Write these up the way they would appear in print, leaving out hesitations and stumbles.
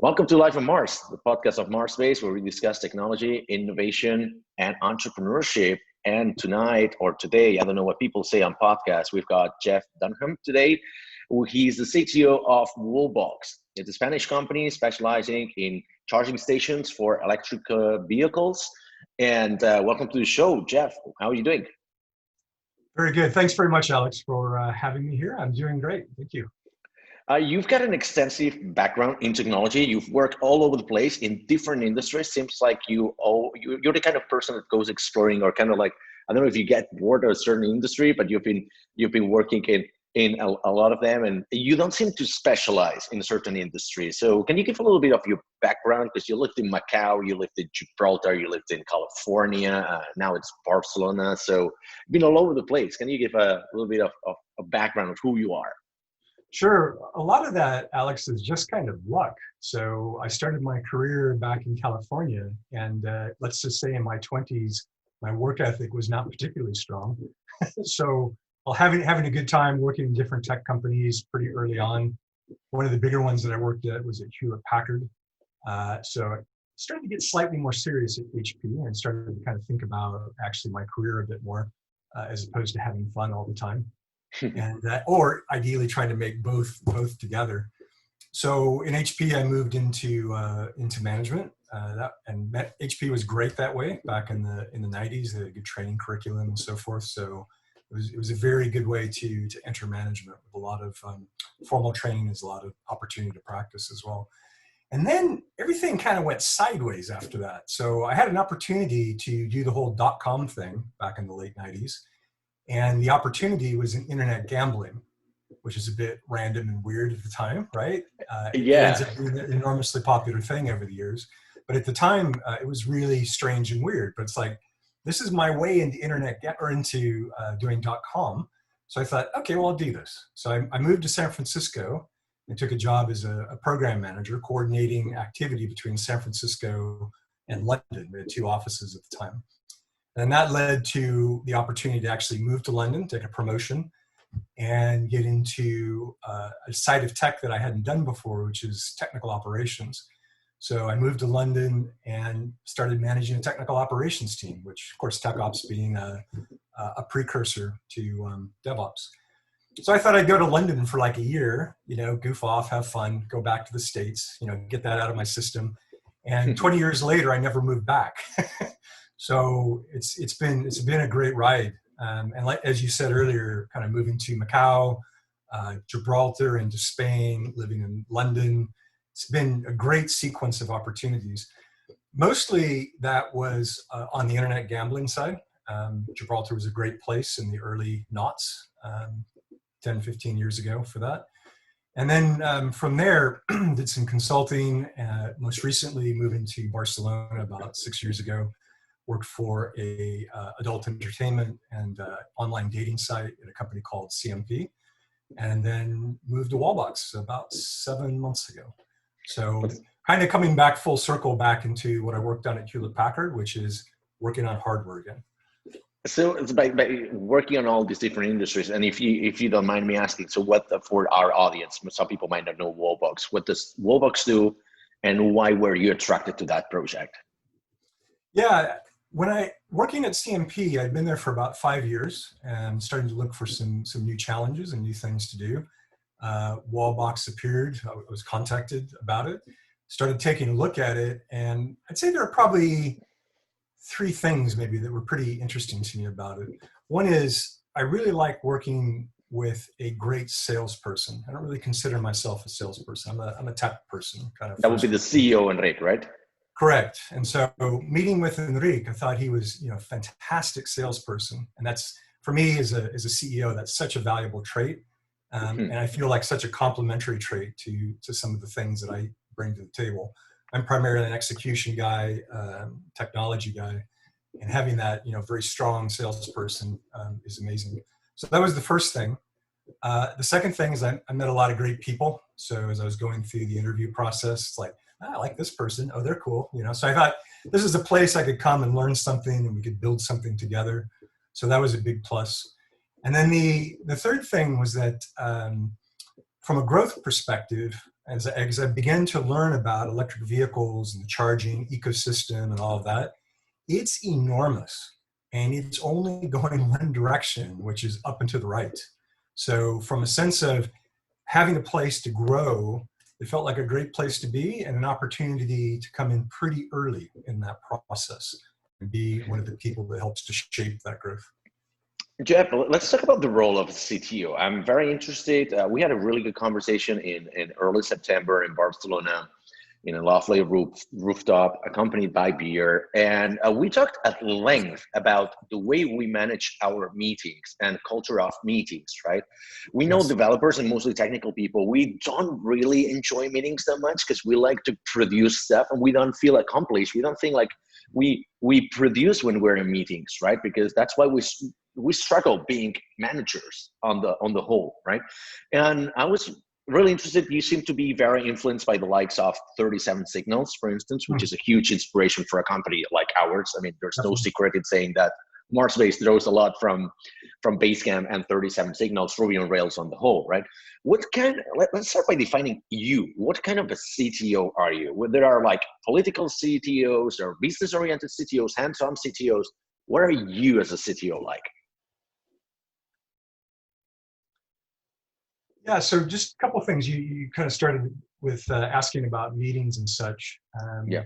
Welcome to Life on Mars, the podcast of MarsBased, where we discuss technology, innovation, and entrepreneurship. And tonight or today, I don't know what people say on podcasts, we've got Jeff Dunham today. He's the CTO of Wallbox. It's a Spanish company specializing in charging stations for electric vehicles. And welcome to the show, Jeff. How are you doing? Very good. Thanks very much, Alex, for having me here. I'm doing great. Thank you. You've got an extensive background in technology. You've worked all over the place in different industries. Seems like you're the kind of person that goes exploring, or kind of like, I don't know if you get bored of a certain industry, but you've been working in a lot of them, and you don't seem to specialize in a certain industry. So can you give a little bit of your background? Because you lived in Macau, you lived in Gibraltar, you lived in California, now it's Barcelona. So you've been all over the place. Can you give a little bit of a background of who you are? Sure. A lot of that, Alex, is just kind of luck. So I started my career back in California, and let's just say in my 20s, my work ethic was not particularly strong. So having a good time working in different tech companies pretty early on. One of the bigger ones that I worked at was at Hewlett Packard. So I started to get slightly more serious at HP and started to kind of think about actually my career a bit more, as opposed to having fun all the time. And or ideally trying to make both together. So in HP, I moved into management. HP was great that way back in the 90s. They had a good training curriculum and so forth. So it was a very good way to enter management with a lot of formal training. There's a lot of opportunity to practice as well. And then everything kind of went sideways after that. So I had an opportunity to do the whole .com thing back in the late 90s. And the opportunity was in internet gambling, which is a bit random and weird at the time, right? It ends up being an enormously popular thing over the years. But at the time, it was really strange and weird. But it's like, this is my way into doing .com. So I thought, okay, well, I'll do this. So I moved to San Francisco and took a job as a program manager, coordinating activity between San Francisco and London. We had two offices at the time. And that led to the opportunity to actually move to London, take a promotion, and get into a side of tech that I hadn't done before, which is technical operations. So I moved to London and started managing a technical operations team, which of course tech ops being a precursor to DevOps. So I thought I'd go to London for like a year, goof off, have fun, go back to the States, get that out of my system. And 20 years later, I never moved back. So it's been a great ride, and like as you said earlier, kind of moving to Macau, Gibraltar, into Spain, living in London. It's been a great sequence of opportunities. Mostly that was on the internet gambling side. Gibraltar was a great place in the early noughts, 10, 15 years ago for that. And then from there, did some consulting. Most recently, moving to Barcelona about 6 years ago. Worked for a adult entertainment and online dating site at a company called CMP, and then moved to Wallbox about 7 months ago. So kind of coming back full circle back into what I worked on at Hewlett Packard, which is working on hardware again. So it's by working on all these different industries, and if you don't mind me asking, so what for our audience, some people might not know Wallbox. What does Wallbox do, and why were you attracted to that project? Yeah. When working at CMP, I'd been there for about 5 years and starting to look for some new challenges and new things to do. Wallbox appeared. I was contacted about it, started taking a look at it, and I'd say there are probably 3 things maybe that were pretty interesting to me about it. One is I really like working with a great salesperson. I don't really consider myself a salesperson. I'm a tech person, kind of. That would be the CEO, Enrique, right? Correct. And so meeting with Enrique, I thought he was, a fantastic salesperson. And that's, for me as a CEO, that's such a valuable trait. And I feel like such a complementary trait to some of the things that I bring to the table. I'm primarily an execution guy, technology guy, and having that, very strong salesperson is amazing. So that was the first thing. The second thing is I met a lot of great people. So as I was going through the interview process, it's like, I like this person. Oh, they're cool. So I thought this is a place I could come and learn something and we could build something together. So that was a big plus. And then the third thing was that from a growth perspective, as I began to learn about electric vehicles and the charging ecosystem and all of that, it's enormous. And it's only going one direction, which is up and to the right. So from a sense of having a place to grow, it felt like a great place to be and an opportunity to come in pretty early in that process and be one of the people that helps to shape that growth. Jeff, let's talk about the role of CTO. I'm very interested. We had a really good conversation in early September in Barcelona, in a lovely rooftop, accompanied by beer. And we talked at length about the way we manage our meetings and culture of meetings, right? We know developers and mostly technical people, we don't really enjoy meetings that much because we like to produce stuff and we don't feel accomplished. We don't think like we produce when we're in meetings, right? Because that's why we struggle being managers on the whole, right? And I was really interested. You seem to be very influenced by the likes of 37 Signals, for instance, which is a huge inspiration for a company like ours. I mean, there's no secret in saying that MarsBased draws a lot from Basecamp and 37 Signals, Ruby on Rails on the whole, right? Let's start by defining you. What kind of a CTO are you? There are like political CTOs or business-oriented CTOs, hands-on CTOs. What are you as a CTO like? Yeah, so just a couple of things. You kind of started with asking about meetings and such. Yeah.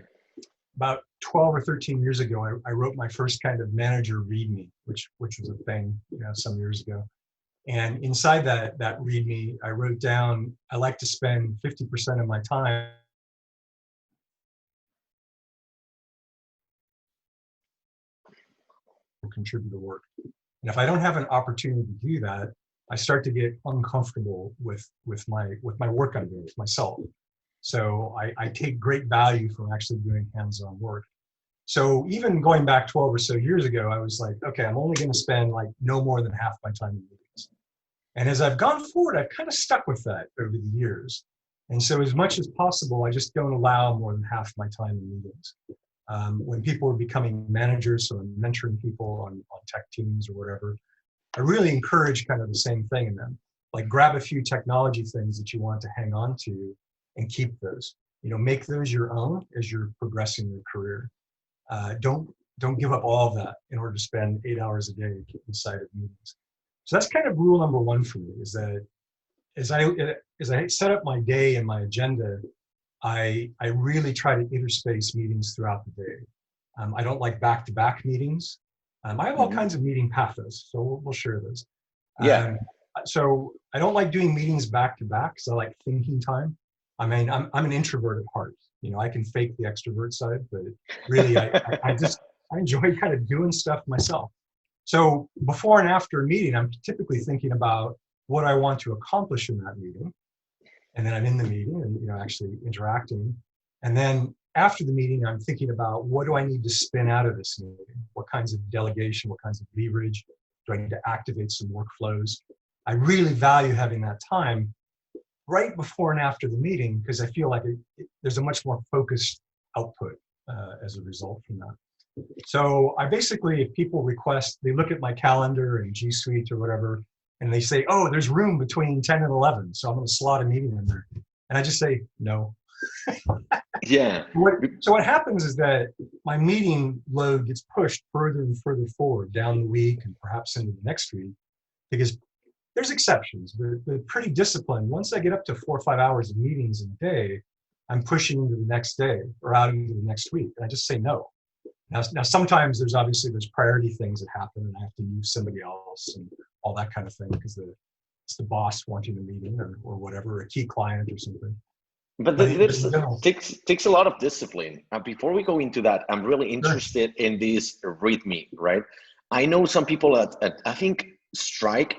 About 12 or 13 years ago, I wrote my first kind of manager README, which was a thing, some years ago. And inside that README, I wrote down, I like to spend 50% of my time contributor work. And if I don't have an opportunity to do that, I start to get uncomfortable with my work I'm doing with myself. So I take great value from actually doing hands-on work. So even going back 12 or so years ago, I was like, okay, I'm only going to spend like no more than half my time in meetings. And as I've gone forward, I've kind of stuck with that over the years. And so as much as possible, I just don't allow more than half my time in meetings. When people are becoming managers, so I'm mentoring people on tech teams or whatever, I really encourage kind of the same thing in them. Like grab a few technology things that you want to hang on to and keep those. Make those your own as you're progressing your career. Don't give up all of that in order to spend 8 hours a day inside of meetings. So that's kind of rule number one for me, is that as I set up my day and my agenda, I really try to interspace meetings throughout the day. I don't like back-to-back meetings. I have all kinds of meeting pathos, so we'll share those. Yeah. So I don't like doing meetings back-to-back because I like thinking time. I mean, I'm an introvert at heart. I can fake the extrovert side, but really I enjoy kind of doing stuff myself. So before and after a meeting, I'm typically thinking about what I want to accomplish in that meeting. And then I'm in the meeting and actually interacting. And then after the meeting, I'm thinking about what do I need to spin out of this meeting? What kinds of delegation, what kinds of leverage? Do I need to activate some workflows? I really value having that time right before and after the meeting because I feel like there's a much more focused output as a result from that. So I basically, if people request, they look at my calendar and G Suite or whatever, and they say, oh, there's room between 10 and 11, so I'm going to slot a meeting in there. And I just say, no. Yeah. So what happens is that my meeting load gets pushed further and further forward down the week and perhaps into the next week, because there's exceptions, but pretty disciplined. Once I get up to 4 or 5 hours of meetings in a day, I'm pushing into the next day or out into the next week. And I just say no. Now sometimes there's priority things that happen and I have to use somebody else and all that kind of thing because it's the boss wanting a meeting or whatever, a key client or something. But this takes a lot of discipline. Before we go into that, I'm really interested in this README, right? I know some people at I think Stripe.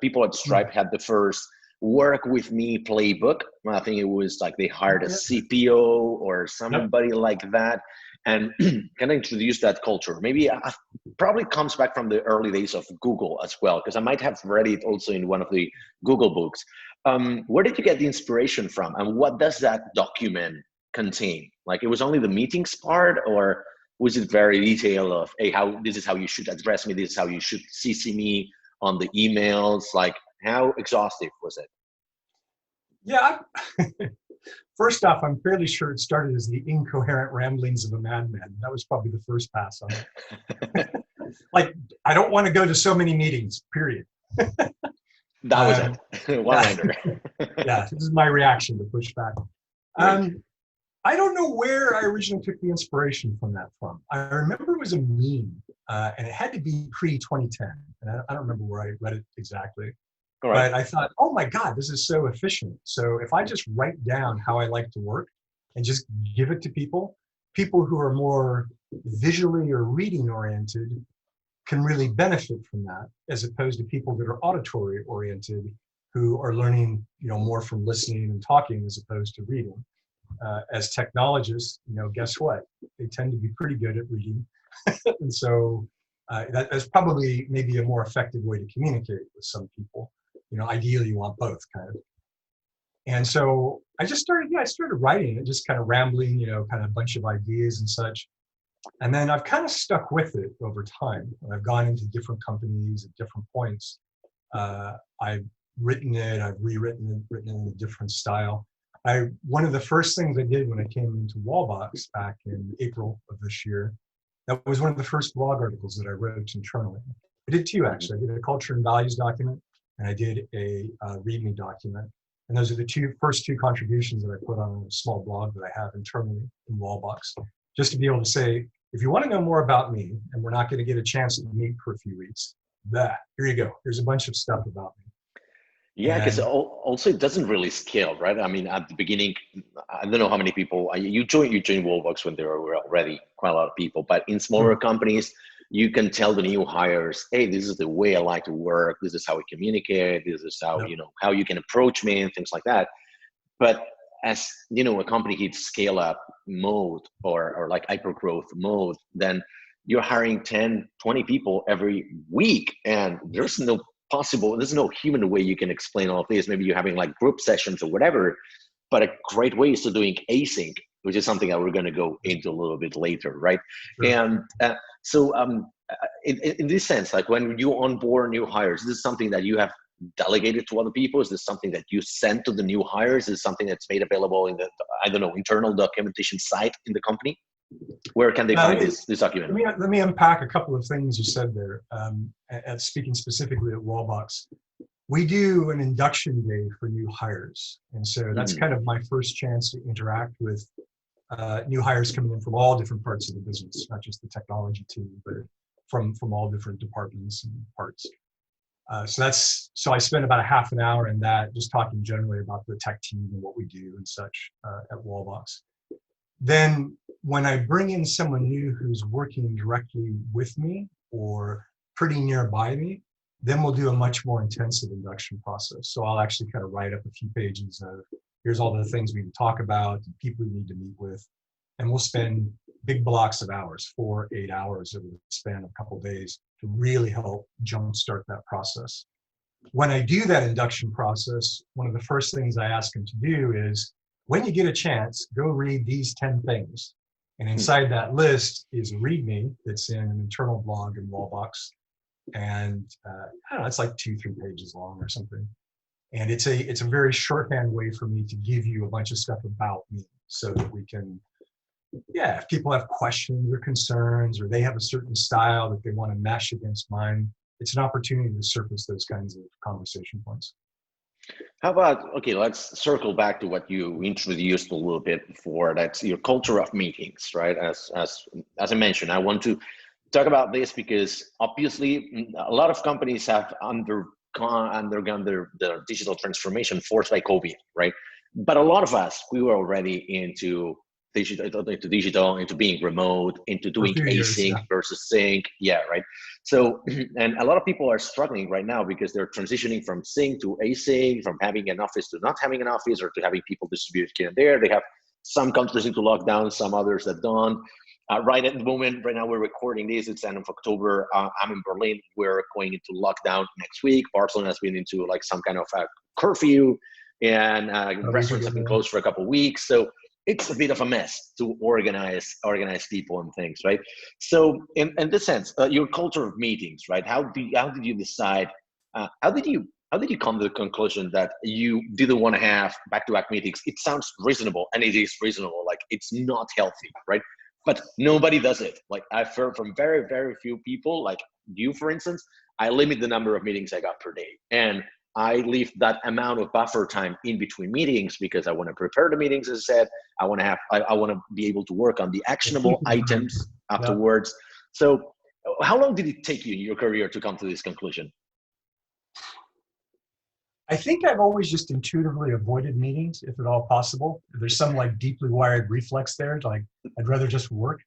People at Stripe had the first work with me playbook. I think it was like they hired a CPO or somebody like that and kind of introduced that culture. Maybe probably comes back from the early days of Google as well, because I might have read it also in one of the Google books. Where did you get the inspiration from, and what does that document contain? Like, it was only the meetings part, or was it very detailed of, hey, this is how you should address me, this is how you should CC me on the emails? Like, how exhaustive was it? Yeah. First off, I'm fairly sure it started as the incoherent ramblings of a madman. That was probably the first pass on it. Like, I don't want to go to so many meetings, period. That was it. One Yeah, liner. yeah, this is my reaction to pushback. Great. I don't know where I originally took the inspiration from that from. I remember it was a meme, and it had to be pre-2010. And I don't remember where I read it exactly. All right. But I thought, oh my God, this is so efficient. So if I just write down how I like to work and just give it to people, people who are more visually or reading oriented can really benefit from that, as opposed to people that are auditory oriented who are learning, more from listening and talking as opposed to reading. As technologists, guess what? They tend to be pretty good at reading. And so that's probably maybe a more effective way to communicate with some people. Ideally you want both kind of. And so I started writing it, just kind of rambling, kind of a bunch of ideas and such. And then I've kind of stuck with it over time. I've gone into different companies at different points. I've written it, I've rewritten it, written it in a different style. One of the first things I did when I came into Wallbox back in April of this year, that was one of the first blog articles that I wrote internally. I did two, actually. I did a culture and values document, and I did a README document. And those are the first two contributions that I put on a small blog that I have internally in Wallbox, just to be able to say, if you want to know more about me, and we're not going to get a chance to meet for a few weeks, here you go. There's a bunch of stuff about me. Yeah, because also it doesn't really scale, right? I mean, at the beginning, I don't know how many people you joined Wallbox when there were already quite a lot of people, but in smaller companies, you can tell the new hires, hey, this is the way I like to work. This is how we communicate. This is how, how you can approach me and things like that. But as, a company hits scale up mode or like hyper growth mode, then you're hiring 10, 20 people every week. And there's no human way you can explain all of this. Maybe you're having like group sessions or whatever, but a great way is to doing async, which is something that we're going to go into a little bit later, right? Sure. And so in this sense, like when you onboard new hires, this is something that you have delegated to other people? Is this something that you send to the new hires? Is this something that's made available in the, internal documentation site in the company? Where can they find this document? Let me unpack a couple of things you said there. Speaking specifically at Wallbox, we do an induction day for new hires. And so that's kind of my first chance to interact with new hires coming in from all different parts of the business, not just the technology team, but from all different departments and parts. So I spend about a half an hour in that, just talking generally about the tech team and what we do and such at Wallbox. Then when I bring in someone new who's working directly with me or pretty nearby me, then we'll do a much more intensive induction process. So I'll actually kind of write up a few pages of, here's all the things we can talk about, the people we need to meet with, and we'll spend big blocks of hours, 4, 8 hours over the span of a couple of days to really help jumpstart that process. When I do that induction process, one of the first things I ask them to do is, when you get a chance, go read these 10 things. And inside that list is a README that's in an internal blog in Wallbox. And I don't know, it's like 2-3 pages long or something. And it's a very shorthand way for me to give you a bunch of stuff about me so that we can, if people have questions or concerns, or they have a certain style that they want to mesh against mine, it's an opportunity to surface those kinds of conversation points. How about, okay, let's circle back to what you introduced a little bit before. That's your culture of meetings, right? As I mentioned, I want to talk about this because obviously a lot of companies have undergone their digital transformation forced by COVID, right? But a lot of us, we were already into digital, into being remote, into doing async versus sync. Yeah, right. So, and a lot of people are struggling right now because they're transitioning from sync to async, from having an office to not having an office, or to having people distributed here and there. They have some countries into lockdown, some others that don't. Right at the moment, right now we're recording this, it's the end of October. I'm in Berlin. We're going into lockdown next week. Barcelona has been into like some kind of a curfew, and restaurants have been closed for a couple of weeks. So it's a bit of a mess to organize people and things, right? So in this sense, your culture of meetings, right? How did you decide? How did you how did you come to the conclusion that you didn't want to have back-to-back meetings? It sounds reasonable, and it is reasonable. Like, it's not healthy, right? But nobody does it. Like, I've heard from very, very few people, like you, for instance. I limit the number of meetings I got per day, and I leave that amount of buffer time in between meetings because I want to prepare the meetings. As I said, I want to be able to work on the actionable items afterwards. So, how long did it take you in your career to come to this conclusion? I think I've always just intuitively avoided meetings, if at all possible. There's some like deeply wired reflex there, like I'd rather just work.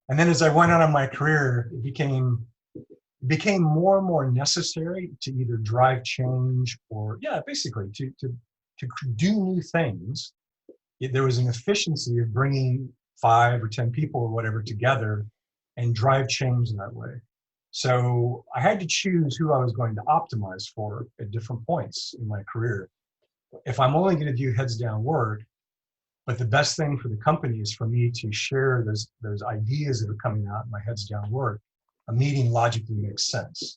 And then as I went on in my career, it became more and more necessary to either drive change or, basically to do new things. There was an efficiency of bringing 5 or 10 people or whatever together and drive change that way. So I had to choose who I was going to optimize for at different points in my career. If I'm only going to do heads down work, but the best thing for the company is for me to share those ideas that are coming out in my heads down work, a meeting logically makes sense.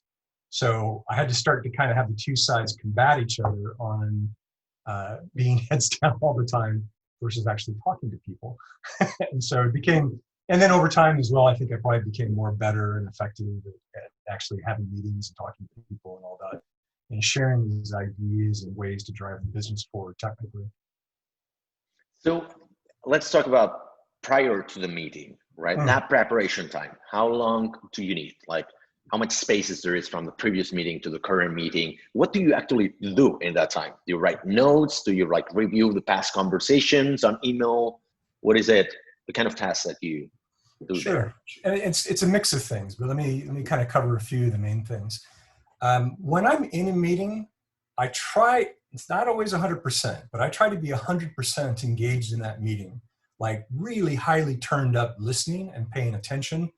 So I had to start to kind of have the two sides combat each other on being heads down all the time versus actually talking to people. And so it became, and then over time as well, I think I probably became more better and effective at actually having meetings and talking to people and all that, and sharing these ideas and ways to drive the business forward technically. So let's talk about prior to the meeting, right? That preparation time. How long do you need? Like, how much space there is from the previous meeting to the current meeting? What do you actually do in that time? Do you write notes? Do you like review the past conversations on email? What is it? The kind of tasks that you do? Sure. There? It's a mix of things, but let me kind of cover a few of the main things. When I'm in a meeting, I try, it's not always 100%, but I try to be 100% engaged in that meeting, like really highly turned up listening and paying attention,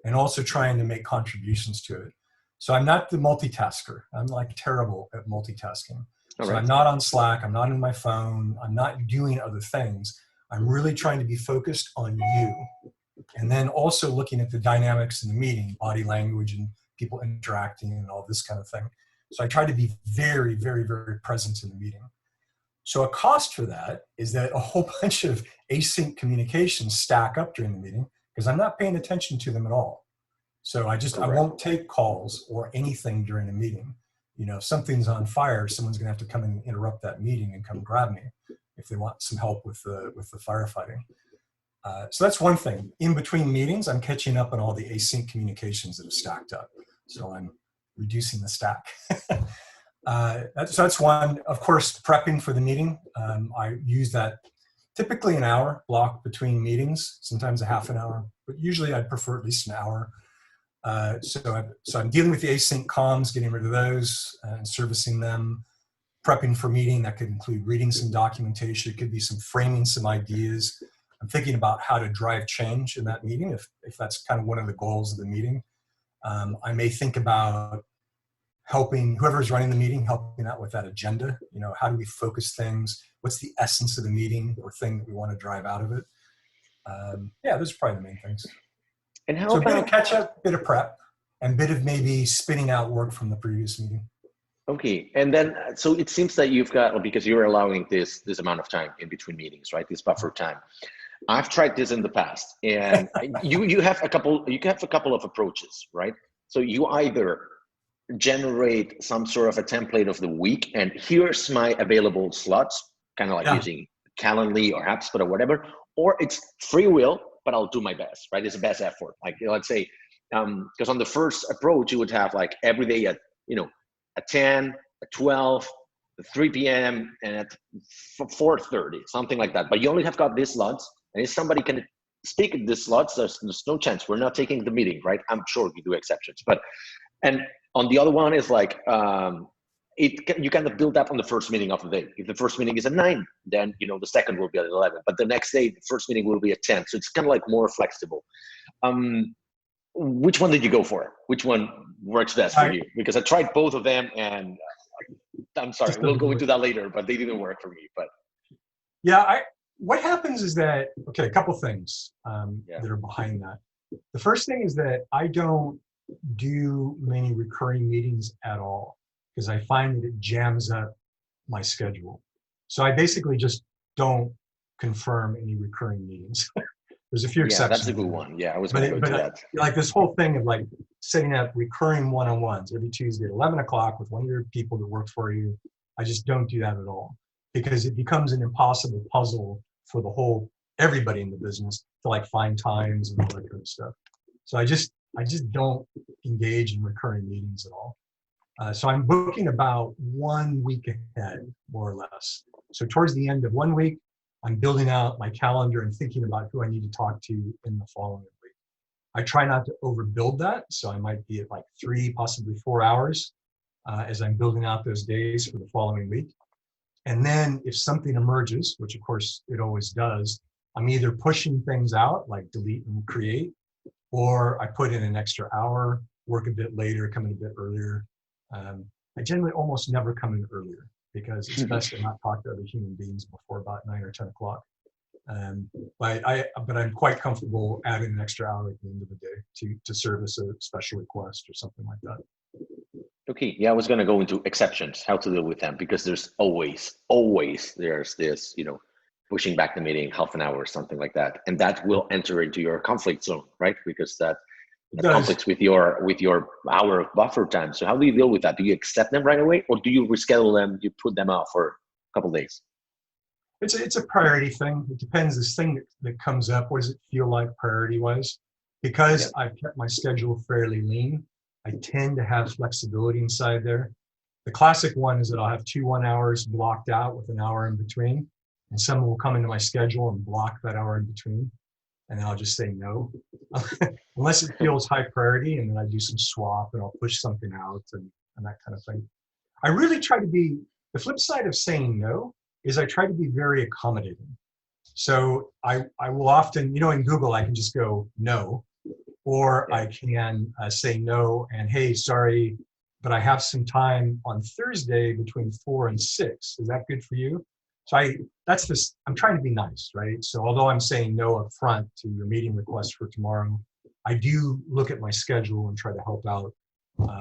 and also trying to make contributions to it. So I'm not the multitasker. I'm like terrible at multitasking. So I'm not on Slack, I'm not on my phone, I'm not doing other things. I'm really trying to be focused on you. And then also looking at the dynamics in the meeting, body language and people interacting and all this kind of thing. So I try to be very, very, very present in the meeting. So a cost for that is that a whole bunch of async communications stack up during the meeting because I'm not paying attention to them at all. So I won't take calls or anything during a meeting. You know, if something's on fire, someone's gonna have to come and interrupt that meeting and come grab me if they want some help with the firefighting. So that's one thing. In between meetings, I'm catching up on all the async communications that have stacked up. So I'm reducing the stack. So that's one. Of course, prepping for the meeting. I use that typically an hour block between meetings, sometimes a half an hour, but usually I'd prefer at least an hour. So I'm dealing with the async comms, getting rid of those and servicing them, prepping for meeting. That could include reading some documentation. It could be some framing some ideas. I'm thinking about how to drive change in that meeting, if that's kind of one of the goals of the meeting. I may think about helping whoever's running the meeting, helping out with that agenda. You know, how do we focus things? What's the essence of the meeting or thing that we want to drive out of it? Those are probably the main things. And how so about a bit of catch up, bit of prep, and a bit of maybe spinning out work from the previous meeting. Okay, and then so it seems that you've got, because you're allowing this amount of time in between meetings, right? This buffer time. I've tried this in the past, and you have a couple of approaches, right? So you either generate some sort of a template of the week, and here's my available slots, kind of like using Calendly or HubSpot or whatever, or it's free will, but I'll do my best, right? It's the best effort. Like, let's say, because on the first approach, you would have like every day at 10, at 12, at 3 p.m. and at 4:30, something like that. But you only have got these slots, and if somebody can speak at these slots, there's no chance. We're not taking the meeting, right? I'm sure we do exceptions, and on the other one is like, you kind of build up on the first meeting of the day. If the first meeting is at 9, then the second will be at 11. But the next day, the first meeting will be at 10. So it's kind of like more flexible. Which one did you go for? Which one works best for you? Because I tried both of them, and I'm sorry, we'll go into that later, but they didn't work for me. But what happens is that, a couple things that are behind that. The first thing is that I don't do many recurring meetings at all. because I find that it jams up my schedule. So I basically just don't confirm any recurring meetings. There's a few Yeah, that's a exceptions, good one. Yeah, I was but going to go to that. like this whole thing of like setting up recurring one-on-ones every Tuesday at 11 o'clock with one of your people that work for you, I just don't do that at all, because it becomes an impossible puzzle for the whole everybody in the business to like find times and all that kind of stuff. So I just don't engage in recurring meetings at all. So I'm booking about 1 week ahead, more or less. So towards the end of 1 week, I'm building out my calendar and thinking about who I need to talk to in the following week. I try not to overbuild that, so I might be at like 3, possibly 4 hours as I'm building out those days for the following week. And then if something emerges, which of course it always does, I'm either pushing things out, like delete and create, or I put in an extra hour, work a bit later, come in a bit earlier. I generally almost never come in earlier, because it's best to not talk to other human beings before about 9 or 10 o'clock. But I'm quite comfortable adding an extra hour at the end of the day to service a special request or something like that. Okay, yeah, I was going to go into exceptions, how to deal with them, because there's always there's this, pushing back the meeting half an hour or something like that, and that will enter into your conflict zone, right? Because that conflicts with your hour of buffer time. So how do you deal with that? Do you accept them right away, or do you reschedule them? You put them off for a couple of days? It's a priority thing. It depends. This thing that comes up, what does it feel like priority-wise? Because I've kept my schedule fairly lean, I tend to have flexibility inside there. The classic one is that I'll have 2 1 hours blocked out with an hour in between, and someone will come into my schedule and block that hour in between, and then I'll just say no, unless it feels high priority, and then I do some swap and I'll push something out and that kind of thing. I really try to be, the flip side of saying no is I try to be very accommodating. So I will often, in Google, I can just go no, or I can say no and, hey, sorry, but I have some time on Thursday between 4 and 6. Is that good for you? So I'm trying to be nice, right? So although I'm saying no up front to your meeting request for tomorrow, I do look at my schedule and try to help out,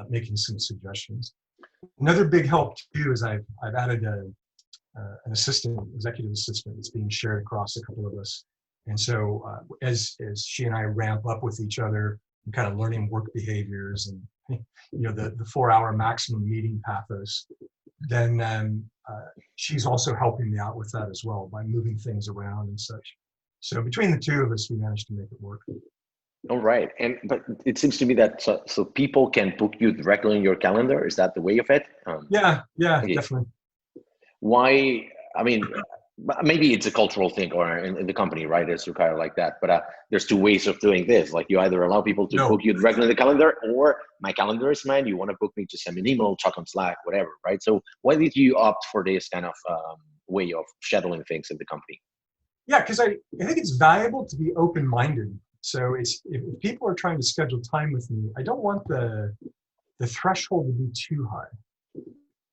making some suggestions. Another big help too is I've added an executive assistant that's being shared across a couple of us. And so as she and I ramp up with each other and kind of learning work behaviors and the 4-hour maximum meeting pathos, then she's also helping me out with that as well by moving things around and such. So between the two of us, we managed to make it work. All right, but it seems to me that so people can book you directly in your calendar. Is that the way of it? Yeah, definitely. Why? I mean, maybe it's a cultural thing, or in the company, right? It's required like that. But there's 2 ways of doing this. Like you either allow people to book you directly in the calendar, or my calendar is mine. You want to book me, just send me an email, talk on Slack, whatever, right? So why did you opt for this kind of way of scheduling things in the company? Yeah, because I think it's valuable to be open-minded. So if people are trying to schedule time with me, I don't want the threshold to be too high,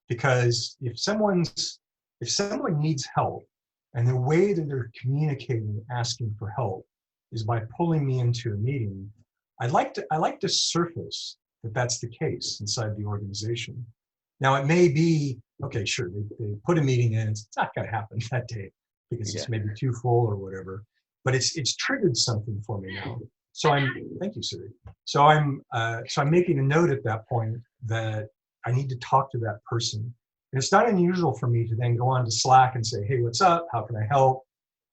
because if someone needs help and the way that they're communicating, asking for help is by pulling me into a meeting, I like to surface that that's the case inside the organization. Now it may be, okay, sure, they put a meeting in, it's not going to happen that day because it's maybe too full or whatever, but it's triggered something for me now. So thank you, Siri. So I'm making a note at that point that I need to talk to that person. And it's not unusual for me to then go on to Slack and say, hey, what's up? How can I help?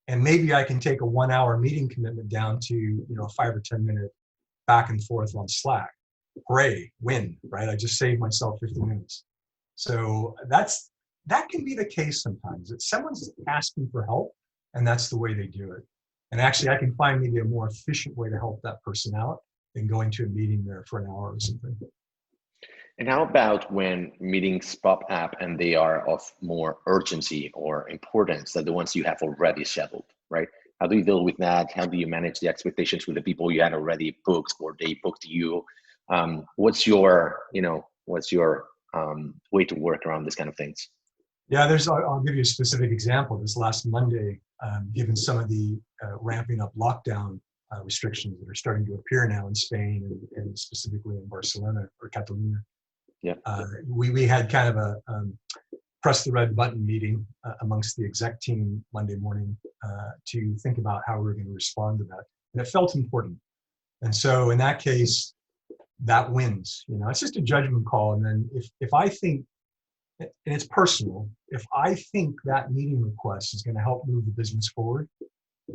And maybe I can take a 1-hour meeting commitment down to, a 5 or 10 minute back and forth on Slack. Hooray, win, right? I just saved myself 50 minutes. So that can be the case sometimes. That someone's asking for help, and that's the way they do it. And actually, I can find maybe a more efficient way to help that person out than going to a meeting there for an hour or something. And how about when meetings pop up and they are of more urgency or importance than the ones you have already scheduled, right? How do you deal with that? How do you manage the expectations with the people you had already booked or they booked you? What's your way to work around this kind of things? Yeah, I'll give you a specific example. This last Monday, given some of the ramping up lockdown restrictions that are starting to appear now in Spain and specifically in Barcelona or Catalonia, Yeah. We had kind of a press the red button meeting amongst the exec team Monday morning to think about how we were going to respond to that. And it felt important. And so in that case, that wins. You know, it's just a judgment call. And then if I think, and it's personal, if I think that meeting request is going to help move the business forward,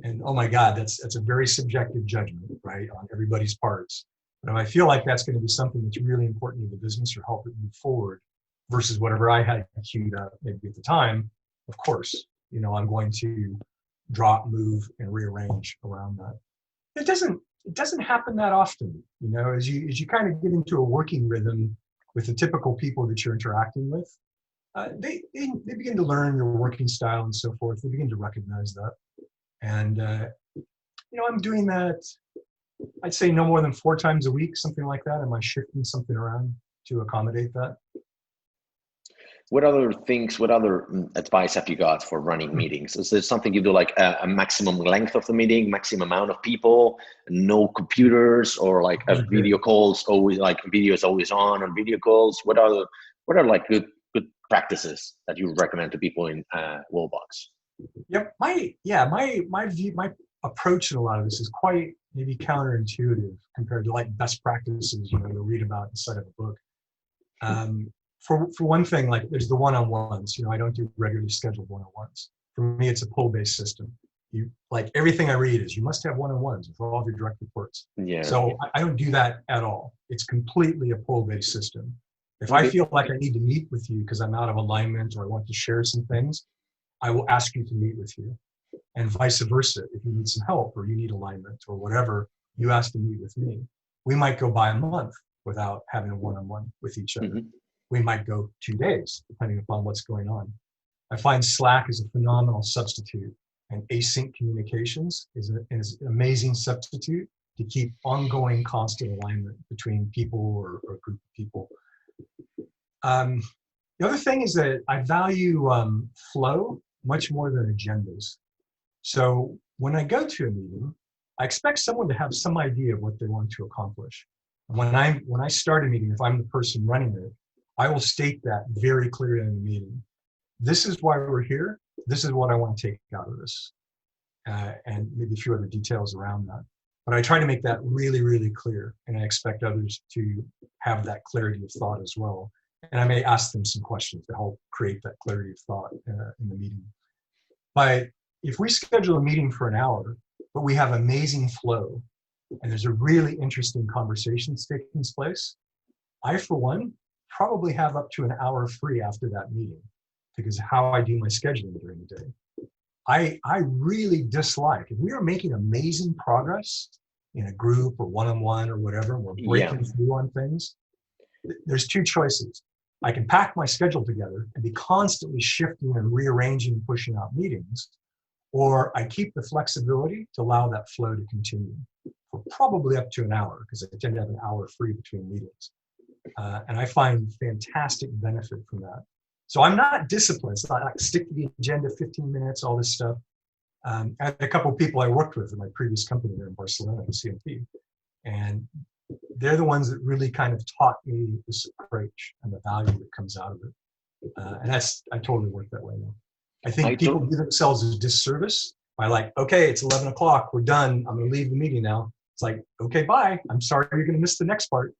and oh my God, that's a very subjective judgment, right, on everybody's parts. But if I feel like that's going to be something that's really important to the business or help it move forward versus whatever I had queued up maybe at the time, of course, you know, I'm going to drop, move, and rearrange around that. It doesn't happen that often, you know, as you kind of get into a working rhythm with the typical people that you're interacting with, they begin to learn your working style and so forth. They begin to recognize that. And, you know, I'm doing that, I'd say no more than 4 times a week, something like that. Am I shifting something around to accommodate that? What other advice have you got for running meetings? Is there something you do, like a maximum length of the meeting, maximum amount of people, no computers, or like a video calls always, like video is always on video calls? What are like good practices that you recommend to people in Wallbox? Yep. My view, my approach in a lot of this is quite maybe counterintuitive compared to like best practices, you know, you'll read about inside of a book. For one thing, like there's the one-on-ones, you know, I don't do regularly scheduled one-on-ones. For me, it's a pull-based system. You like everything I read is you must have one-on-ones with all of your direct reports. Yeah. So I don't do that at all. It's completely a pull-based system. If I feel like I need to meet with you because I'm out of alignment or I want to share some things, I will ask you to meet with you. And vice versa, if you need some help or you need alignment or whatever, you ask to meet with me. We might go by a month without having a one-on-one with each other. Mm-hmm. We might go 2 days, depending upon what's going on. I find Slack is a phenomenal substitute, and async communications is an amazing substitute to keep ongoing constant alignment between people or a group of people. The other thing is that I value flow much more than agendas. So when I go to a meeting, I expect someone to have some idea of what they want to accomplish. And when I start a meeting, if I'm the person running it, I will state that very clearly in the meeting. This is why we're here. This is what I want to take out of this. And maybe a few other details around that. But I try to make that really, really clear. And I expect others to have that clarity of thought as well. And I may ask them some questions to help create that clarity of thought in the meeting. But if we schedule a meeting for an hour, but we have amazing flow, and there's a really interesting conversation taking place, I, for one, probably have up to an hour free after that meeting because how I do my scheduling during the day. I really dislike, if we are making amazing progress in a group or one-on-one or whatever, and we're breaking through on things, there's 2 choices. I can pack my schedule together and be constantly shifting and rearranging and pushing out meetings, or I keep the flexibility to allow that flow to continue for probably up to an hour because I tend to have an hour free between meetings. And I find fantastic benefit from that. So I'm not disciplined. It's not like stick to the agenda, 15 minutes, all this stuff. I had a couple of people I worked with in my previous company there in Barcelona, CMP, and they're the ones that really kind of taught me this approach and the value that comes out of it. And I totally work that way now. I think people do themselves a disservice by like, okay, it's 11 o'clock, we're done, I'm gonna leave the meeting now. It's like, okay, bye, I'm sorry you're gonna miss the next part.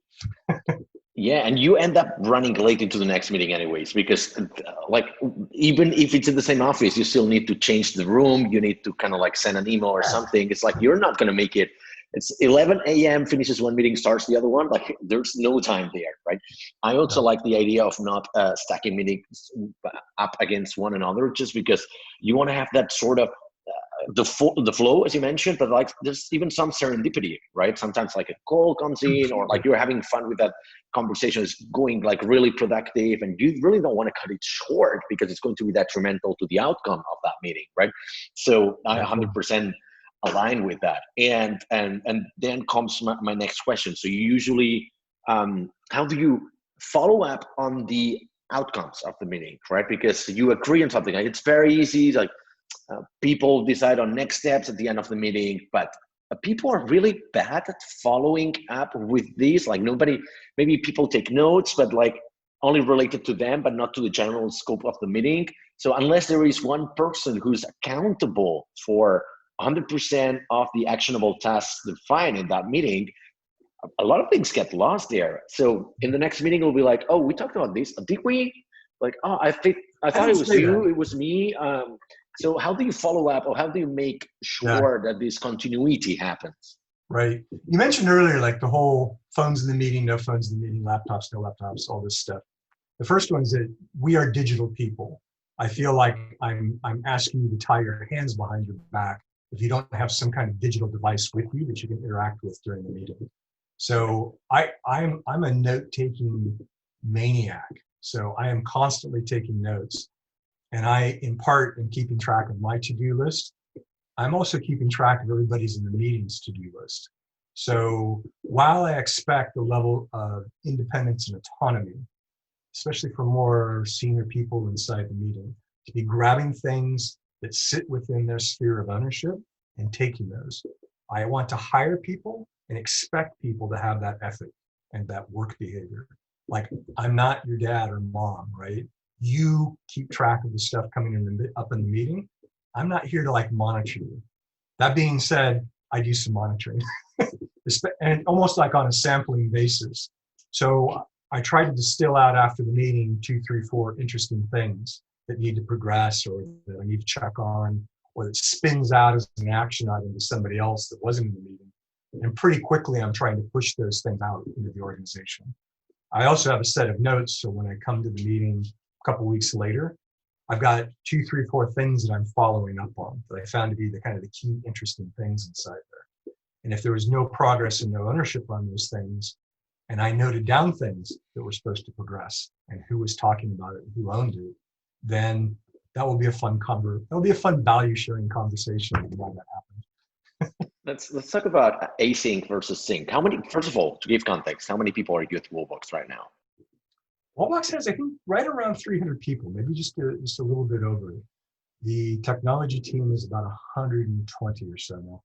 Yeah, and you end up running late into the next meeting anyways, because like, even if it's in the same office, you still need to change the room, you need to kind of like send an email or something. It's like, you're not gonna make it. It's 11 a.m. finishes one meeting, starts the other one. Like, there's no time there, right? I also like the idea of not stacking meetings up against one another, just because you want to have that sort of the flow, as you mentioned, but like there's even some serendipity, right? Sometimes like a call comes in, or like you're having fun with that conversation, is going like really productive, and you really don't want to cut it short because it's going to be detrimental to the outcome of that meeting, right? So I 100% align with that. And then comes my next question. So you usually, how do you follow up on the outcomes of the meeting, right? Because you agree on something, like it's very easy, like people decide on next steps at the end of the meeting, but people are really bad at following up with these. Like maybe people take notes, but like only related to them, but not to the general scope of the meeting. So unless there is one person who's accountable for 100% of the actionable tasks defined in that meeting, a lot of things get lost there. So in the next meeting, we'll be like, oh, we talked about this. Did we? Like, oh, I thought it was you, it was me. So how do you follow up, or how do you make sure that this continuity happens? Right. You mentioned earlier, like the whole phones in the meeting, no phones in the meeting, laptops, no laptops, all this stuff. The first one is that we are digital people. I feel like I'm asking you to tie your hands behind your back if you don't have some kind of digital device with you that you can interact with during the meeting. So I'm a note-taking maniac. So I am constantly taking notes, and I, in part, am keeping track of my to-do list. I'm also keeping track of everybody's in the meeting's to-do list. So while I expect a level of independence and autonomy, especially for more senior people inside the meeting, to be grabbing things that sit within their sphere of ownership and taking those. I want to hire people and expect people to have that ethic and that work behavior. Like, I'm not your dad or mom, right? You keep track of the stuff coming in up in the meeting. I'm not here to like monitor you. That being said, I do some monitoring, and almost like on a sampling basis. So I try to distill out after the meeting 2, 3, 4 interesting things that need to progress, or that I need to check on, or that spins out as an action item to somebody else that wasn't in the meeting. And pretty quickly, I'm trying to push those things out into the organization. I also have a set of notes, so when I come to the meeting a couple weeks later, I've got 2, 3, 4 things that I'm following up on that I found to be the kind of the key interesting things inside there. And if there was no progress and no ownership on those things, and I noted down things that were supposed to progress and who was talking about it and who owned it, then that will be a fun that'll be a fun value sharing conversation when that happens. Let's talk about async versus sync. How many, first of all, to give context, how many people are you at Wallbox right now? Wallbox has, I think, right around 300 people, maybe just a little bit over. The technology team is about 120 or so now.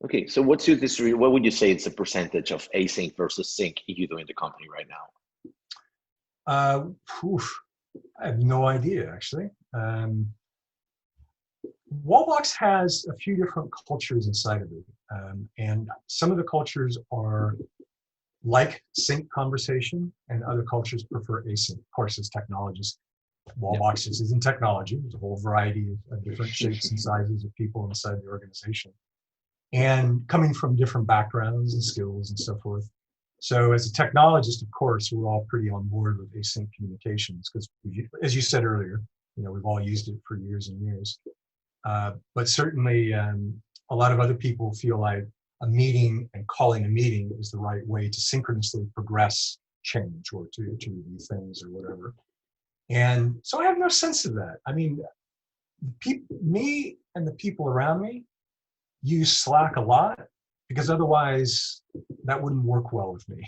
Okay, so what's your distribution? What would you say it's the percentage of async versus sync you do in the company right now? I have no idea, actually. Wallbox has a few different cultures inside of it. And some of the cultures are like sync conversation, and other cultures prefer async. Of course, as technologists, Wallbox is in technology. There's a whole variety of different shapes and sizes of people inside the organization, and coming from different backgrounds and skills and so forth. So as a technologist, of course, we're all pretty on board with async communications because, as you said earlier, we've all used it for years and years. But certainly, a lot of other people feel like a meeting and calling a meeting is the right way to synchronously progress change or to review things or whatever. And so I have no sense of that. I mean, me and the people around me use Slack a lot because otherwise that wouldn't work well with me.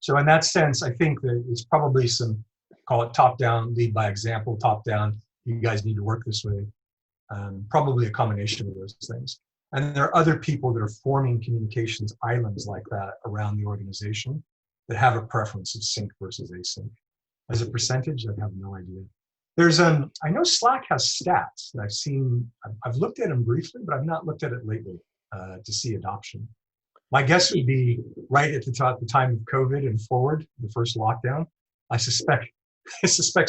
So in that sense, I think that it's probably some, call it top-down, lead by example, top-down, you guys need to work this way. Probably a combination of those things. And there are other people that are forming communications islands like that around the organization that have a preference of sync versus async. As a percentage, I have no idea. There's I know Slack has stats that I've seen. I've looked at them briefly, but I've not looked at it lately to see adoption. My guess would be right at the time of COVID and forward, the first lockdown. I suspect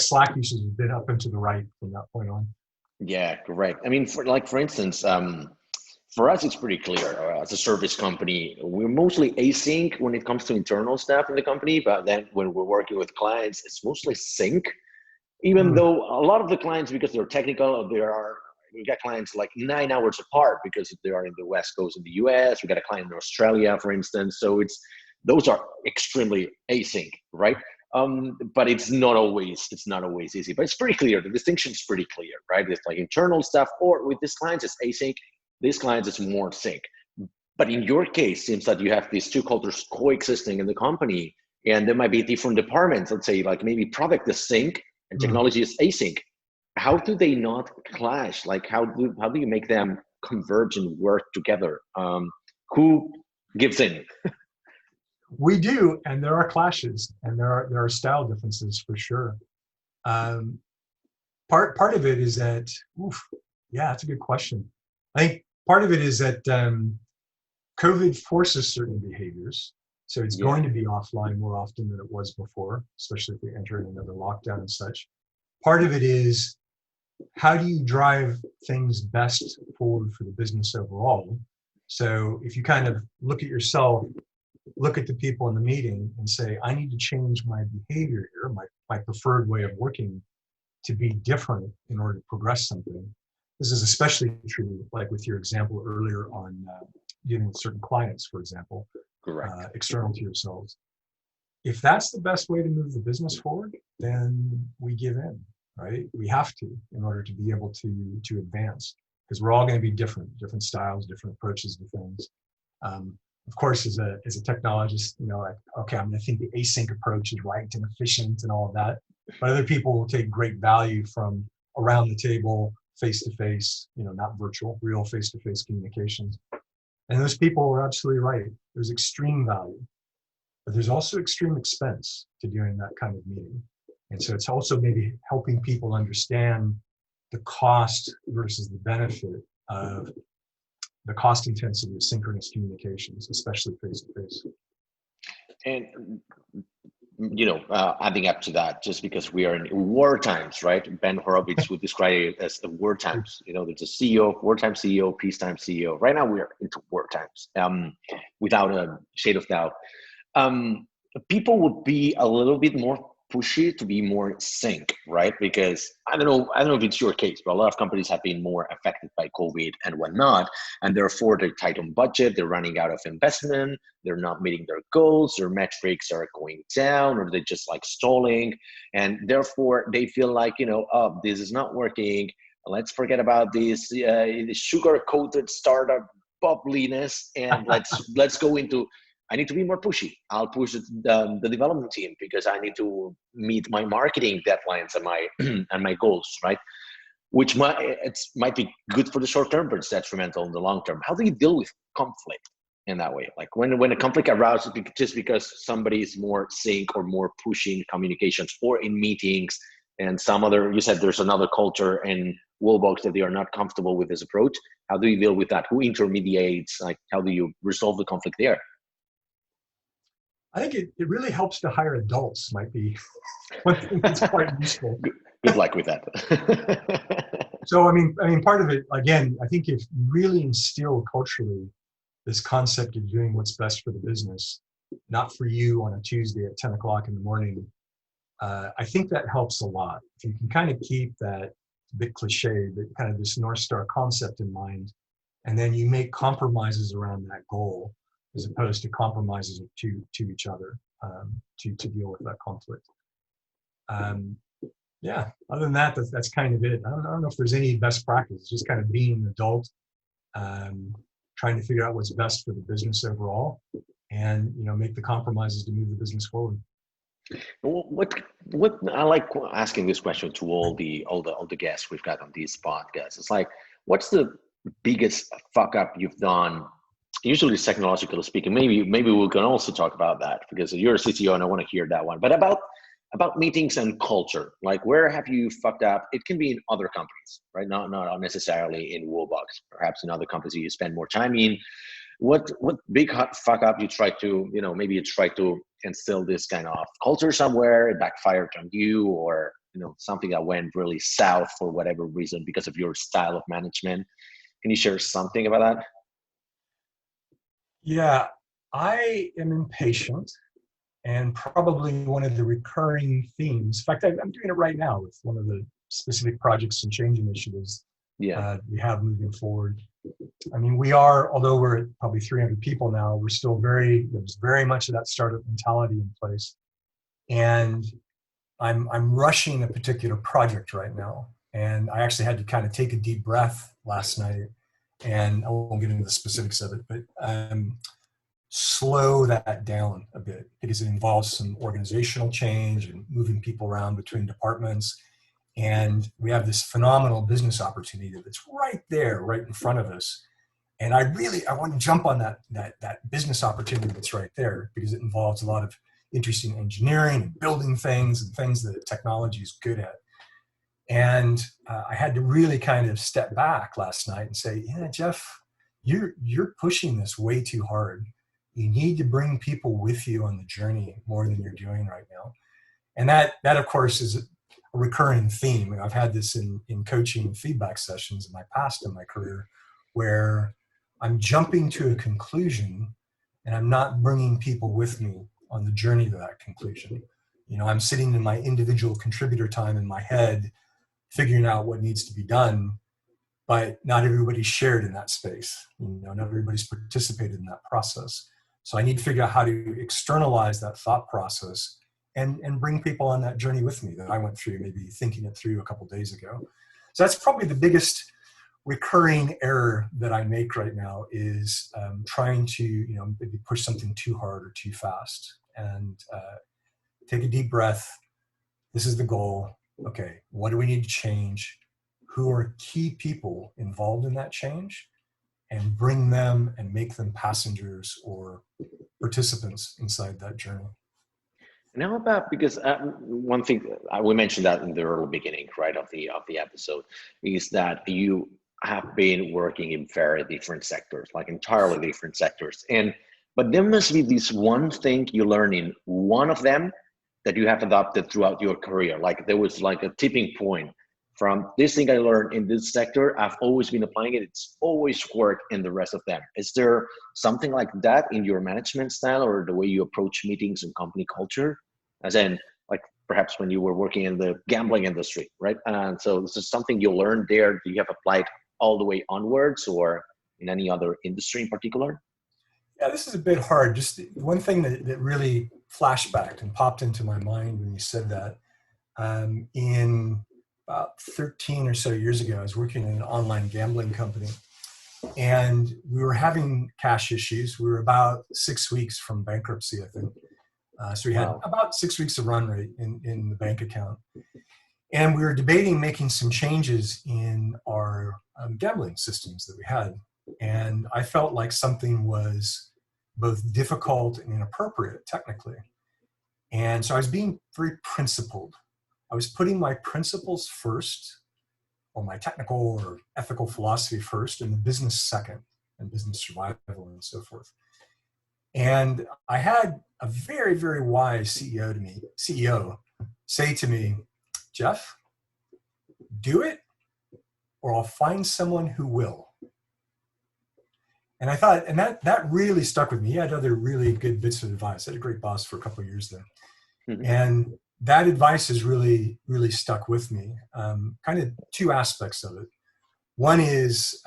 Slack usage has been up and to the right from that point on. Yeah, correct. I mean, for instance, for us, it's pretty clear. As a service company, we're mostly async when it comes to internal staff in the company, but then when we're working with clients, it's mostly sync. Even though a lot of the clients, because they're technical, we got clients like 9 hours apart because they are in the West Coast in the US. We got a client in Australia, for instance. So those are extremely async, right? But it's not always easy. But it's pretty clear. The distinction is pretty clear, right? It's like internal stuff, or with these clients, it's async. These clients, it's more sync. But in your case, it seems that you have these two cultures coexisting in the company, and there might be different departments. Let's say like maybe product is sync and technology is async. How do they not clash? Like how do you make them converge and work together? Who gives in? We do, and there are clashes, and there are style differences for sure. Um, part of it is that, yeah, that's a good question. I think part of it is that COVID forces certain behaviors. So it's going to be offline more often than it was before, especially if we enter another lockdown and such. Part of it is, how do you drive things best forward for the business overall? So if you kind of look at yourself, look at the people in the meeting and say, I need to change my behavior here, my preferred way of working to be different in order to progress something. This is especially true, like with your example earlier on dealing with certain clients, for example, external to yourselves. If that's the best way to move the business forward, then we give in, right? We have to, in order to be able to advance, because we're all going to be different styles, different approaches to things. Of course, as a technologist, like, okay, I'm going to think the async approach is right and efficient and all of that. But other people will take great value from around the table, face-to-face, not virtual, real face-to-face communications. And those people are absolutely right. There's extreme value, but there's also extreme expense to doing that kind of meeting. And so it's also maybe helping people understand the cost versus the benefit of the cost intensity of synchronous communications, especially face-to-face. And adding up to that, just because we are in war times, right? Ben Horowitz would describe it as the war times. There's a CEO, wartime CEO, peacetime CEO. Right now, we're into war times, without a shade of doubt. People would be a little bit more pushy to be more sync, right? Because I don't know if it's your case, but a lot of companies have been more affected by COVID and whatnot, and therefore they're tight on budget, they're running out of investment, they're not meeting their goals, their metrics are going down, or they're just like stalling, and therefore they feel like, this is not working. Let's forget about this sugar-coated startup bubbliness, and let's go into, I need to be more pushy. I'll push the development team because I need to meet my marketing deadlines and my and my goals, right? Which might be good for the short term, but it's detrimental in the long term. How do you deal with conflict in that way? Like when a conflict arises just because somebody is more sync or more pushing communications, or in meetings, and you said there's another culture in Wallbox that they are not comfortable with this approach. How do you deal with that? Who intermediates? Like, how do you resolve the conflict there? I think it really helps to hire adults, might be one thing that's quite useful. Good luck with that. So, I mean, part of it, again, I think if you really instill culturally this concept of doing what's best for the business, not for you on a Tuesday at 10 o'clock in the morning, I think that helps a lot. If you can kind of keep that, a bit cliche, but kind of this North Star concept in mind, and then you make compromises around that goal, as opposed to compromises to each other, to deal with that conflict. Yeah, other than that, that's kind of it. I don't know if there's any best practice, just kind of being an adult, trying to figure out what's best for the business overall, and make the compromises to move the business forward. What I like asking this question to all the guests we've got on these podcasts. It's like, what's the biggest fuck up you've done? Usually it's technological speaking. Maybe we can also talk about that, because you're a CTO and I want to hear that one. But about meetings and culture, like, where have you fucked up? It can be in other companies, right? Not necessarily in Wallbox. Perhaps in other companies you spend more time in. What big fuck up you try to, maybe you try to instill this kind of culture somewhere, it backfired on you, or something that went really south for whatever reason because of your style of management. Can you share something about that? Yeah, I am impatient, and probably one of the recurring themes. In fact, I'm doing it right now with one of the specific projects and change initiatives we have moving forward. I mean, we are, although we're at probably 300 people now, we're still there's very much of that startup mentality in place. And I'm rushing a particular project right now. And I actually had to kind of take a deep breath last night, and I won't get into the specifics of it, but slow that down a bit, because it involves some organizational change and moving people around between departments. And we have this phenomenal business opportunity that's right there, right in front of us. And I want to jump on that business opportunity that's right there, because it involves a lot of interesting engineering and building things and things that technology is good at. And I had to really kind of step back last night and say, yeah, Jeff, you're pushing this way too hard. You need to bring people with you on the journey more than you're doing right now. And that of course is a recurring theme. And I've had this in coaching and feedback sessions in my past in my career, where I'm jumping to a conclusion and I'm not bringing people with me on the journey to that conclusion. You know, I'm sitting in my individual contributor time in my head, figuring out what needs to be done, but not everybody's shared in that space. You know, not everybody's participated in that process. So I need to figure out how to externalize that thought process and bring people on that journey with me that I went through, maybe thinking it through a couple of days ago. So that's probably the biggest recurring error that I make right now, is trying to, you know, maybe push something too hard or too fast. And take a deep breath. This is the goal. Okay, what do we need to change? Who are key people involved in that change? And bring them and make them passengers or participants inside that journey. And how about, because one thing we mentioned that in the early beginning, right, of the episode, is that you have been working in very different sectors, like entirely different sectors, but there must be this one thing you learn in one of them that you have adopted throughout your career. Like there was like a tipping point from this thing I learned in this sector, I've always been applying it. It's always worked in the rest of them. Is there something like that in your management style or the way you approach meetings and company culture? As in, like perhaps when you were working in the gambling industry, right? And so this is something you learned there that you have applied all the way onwards, or in any other industry in particular? Yeah, this is a bit hard. Just one thing that really flashbacked and popped into my mind when you said that, in about 13 or so years ago, I was working in an online gambling company, and we were having cash issues. We were about 6 weeks from bankruptcy, I think. So we had about 6 weeks of run rate in the bank account. And we were debating making some changes in our gambling systems that we had. And I felt like something was both difficult and inappropriate technically. And so I was being very principled. I was putting my principles first, or my technical or ethical philosophy first, and the business second, and business survival and so forth. And I had a very, very wise CEO say to me, Jeff, do it, or I'll find someone who will. And I thought, and that really stuck with me. He had other really good bits of advice. I had a great boss for a couple of years there. Mm-hmm. And that advice has really, really stuck with me. Kind of two aspects of it. One is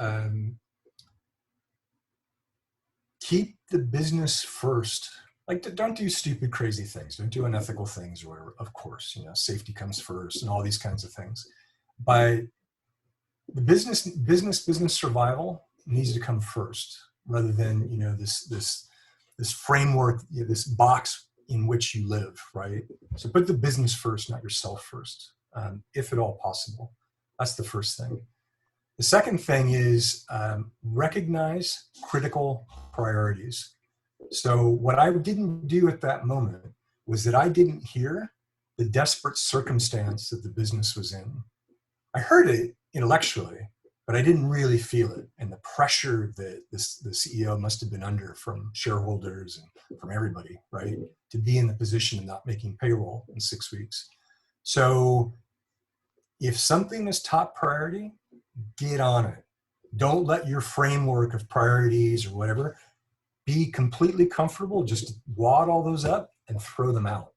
keep the business first. Like, don't do stupid, crazy things. Don't do unethical things, or whatever. Of course, you know, safety comes first and all these kinds of things. But the business survival needs to come first, rather than, you know, this framework, you know, this box in which you live, right? So put the business first, not yourself first, if at all possible. That's the first thing. The second thing is recognize critical priorities. So what I didn't do at that moment was that I didn't hear the desperate circumstance that the business was in. I heard it intellectually, but I didn't really feel it. And the pressure that the CEO must have been under from shareholders and from everybody, right? To be in the position of not making payroll in 6 weeks. So if something is top priority, get on it. Don't let your framework of priorities or whatever be completely comfortable. Just wad all those up and throw them out.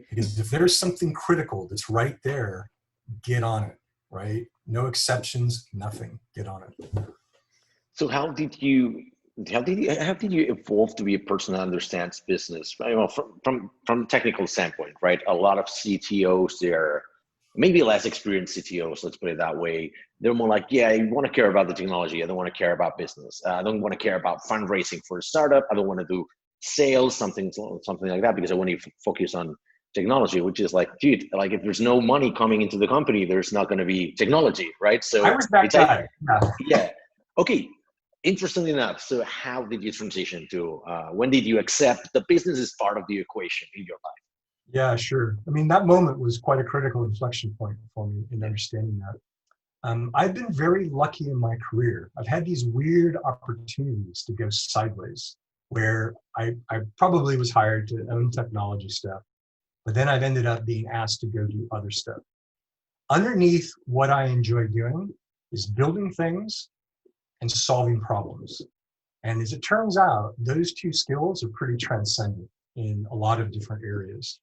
Because if there's something critical that's right there, get on it, right? No exceptions, nothing. Get on it. So how did you evolve to be a person that understands business? Well, from technical standpoint, right? A lot of CTOs, they're maybe less experienced CTOs, let's put it that way. They're more like, yeah, I want to care about the technology. I don't want to care about business. I don't want to care about fundraising for a startup. I don't want to do sales, something like that, because I want to focus on technology, which is like, dude, like if there's no money coming into the company, there's not going to be technology, right? So I was that guy. Yeah. Okay. interestingly enough, so how did you transition to, when did you accept the business is part of the equation in your life? Yeah, sure. I mean, that moment was quite a critical inflection point for me in understanding that. I've been very lucky in my career. I've had these weird opportunities to go sideways where I probably was hired to own technology stuff, but then I've ended up being asked to go do other stuff. Underneath what I enjoy doing is building things and solving problems. And as it turns out, those two skills are pretty transcendent in a lot of different areas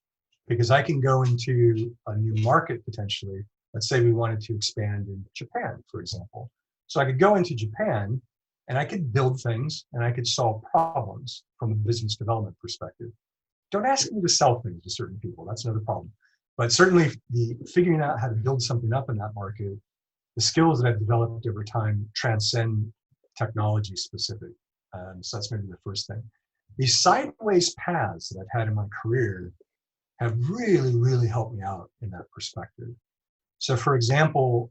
because I can go into a new market potentially. Let's say we wanted to expand in Japan, for example. So I could go into Japan and I could build things and I could solve problems from a business development perspective. Don't ask me to sell things to certain people. That's another problem. But certainly the figuring out how to build something up in that market, the skills that I've developed over time transcend technology specific. So that's maybe the first thing. These sideways paths that I've had in my career have really, really helped me out in that perspective. So for example,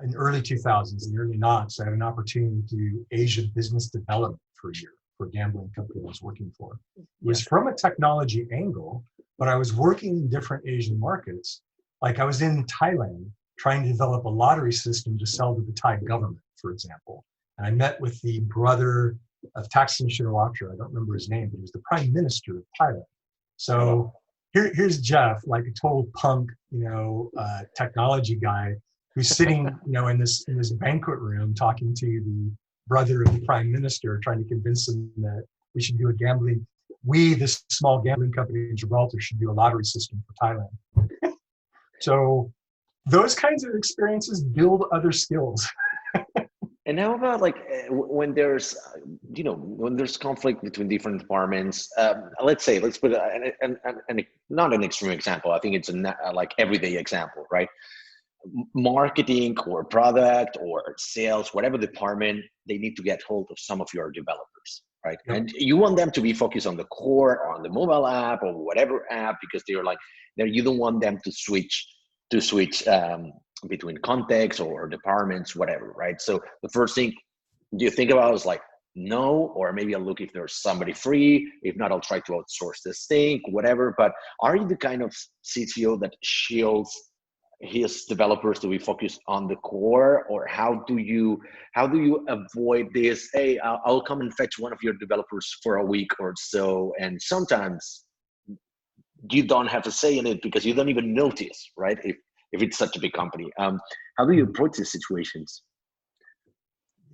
in the early 2000s, in the early noughts, I had an opportunity to do Asia business development for a year for a gambling company I was working for. It was from a technology angle, but I was working in different Asian markets. Like I was in Thailand trying to develop a lottery system to sell to the Thai government, for example. And I met with the brother of Thaksin Shinawatra, I don't remember his name, but he was the prime minister of Thailand. So here's Jeff, like a total punk, technology guy who's sitting, in this banquet room talking to the brother of the prime minister, trying to convince him that we should do this small gambling company in Gibraltar should do a lottery system for Thailand. So those kinds of experiences build other skills. And how about like when there's, when there's conflict between different departments? Let's put not an extreme example. I think it's like everyday example, right? Marketing or product or sales, whatever department, they need to get hold of some of your developers, right? Yep. And you want them to be focused on the core, on the mobile app or whatever app, because they're like, you don't want them to switch between contexts or departments, whatever, right? So the first thing you think about is like, no, or maybe I'll look if there's somebody free. If not, I'll try to outsource this thing, whatever. But are you the kind of CTO that shields his developers to be focused on the core, or how do you avoid this? Hey, I'll come and fetch one of your developers for a week or so, and sometimes you don't have to say in it because you don't even notice, right? If it's such a big company, how do you approach these situations?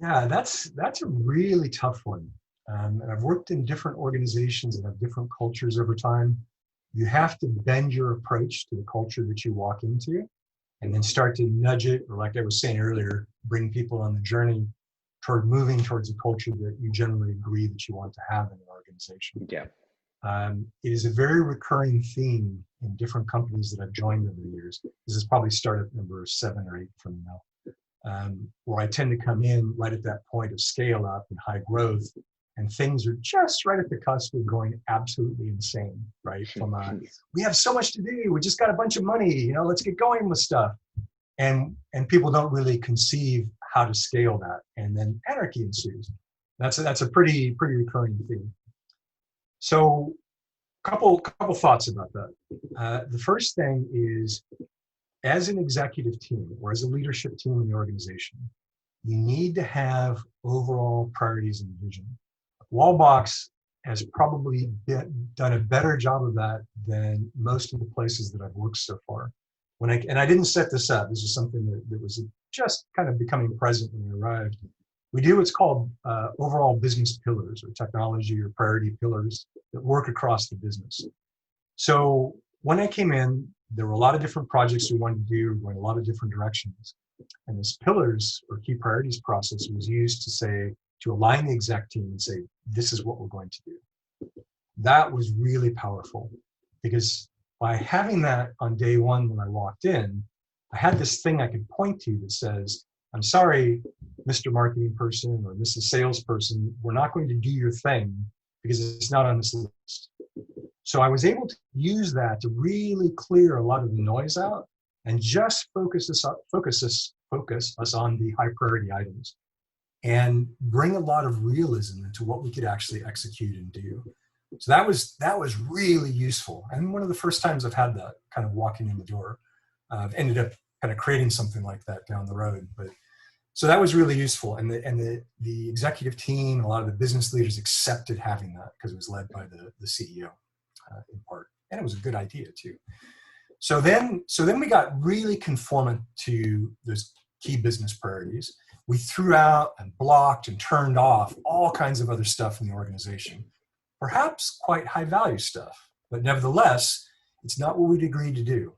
Yeah, that's a really tough one. And I've worked in different organizations that have different cultures over time. You have to bend your approach to the culture that you walk into, and then start to nudge it, or like I was saying earlier, bring people on the journey toward moving towards a culture that you generally agree that you want to have in an organization. Yeah. It is a very recurring theme in different companies that I've joined over the years. This is probably startup number 7 or 8 from now, where I tend to come in right at that point of scale up and high growth, and things are just right at the cusp of going absolutely insane, right? From we have so much to do, we just got a bunch of money, let's get going with stuff. And people don't really conceive how to scale that, and then anarchy ensues. That's a pretty recurring theme. So couple thoughts about that. The first thing is, as an executive team or as a leadership team in the organization, you need to have overall priorities and vision. Wallbox has probably done a better job of that than most of the places that I've worked so far. And I didn't set this up. This is something that was just kind of becoming present when I arrived. We do what's called overall business pillars, or technology or priority pillars that work across the business. So when I came in, there were a lot of different projects we wanted to do, going a lot of different directions. And this pillars or key priorities process was used to align the exec team and say, this is what we're going to do. That was really powerful, because by having that on day one when I walked in, I had this thing I could point to that says, I'm sorry, Mr. Marketing person or Mrs. Salesperson, we're not going to do your thing because it's not on this list. So I was able to use that to really clear a lot of the noise out and just focus us on the high priority items. and bring a lot of realism into what we could actually execute and do. So that was really useful. And one of the first times I've had that kind of walking in the door. I've ended up kind of creating something like that down the road. But so that was really useful. And the executive team, a lot of the business leaders accepted having that because it was led by the CEO in part. And it was a good idea too. So then we got really conformant to those key business priorities. We threw out and blocked and turned off all kinds of other stuff in the organization, perhaps quite high value stuff, but nevertheless, it's not what we'd agreed to do.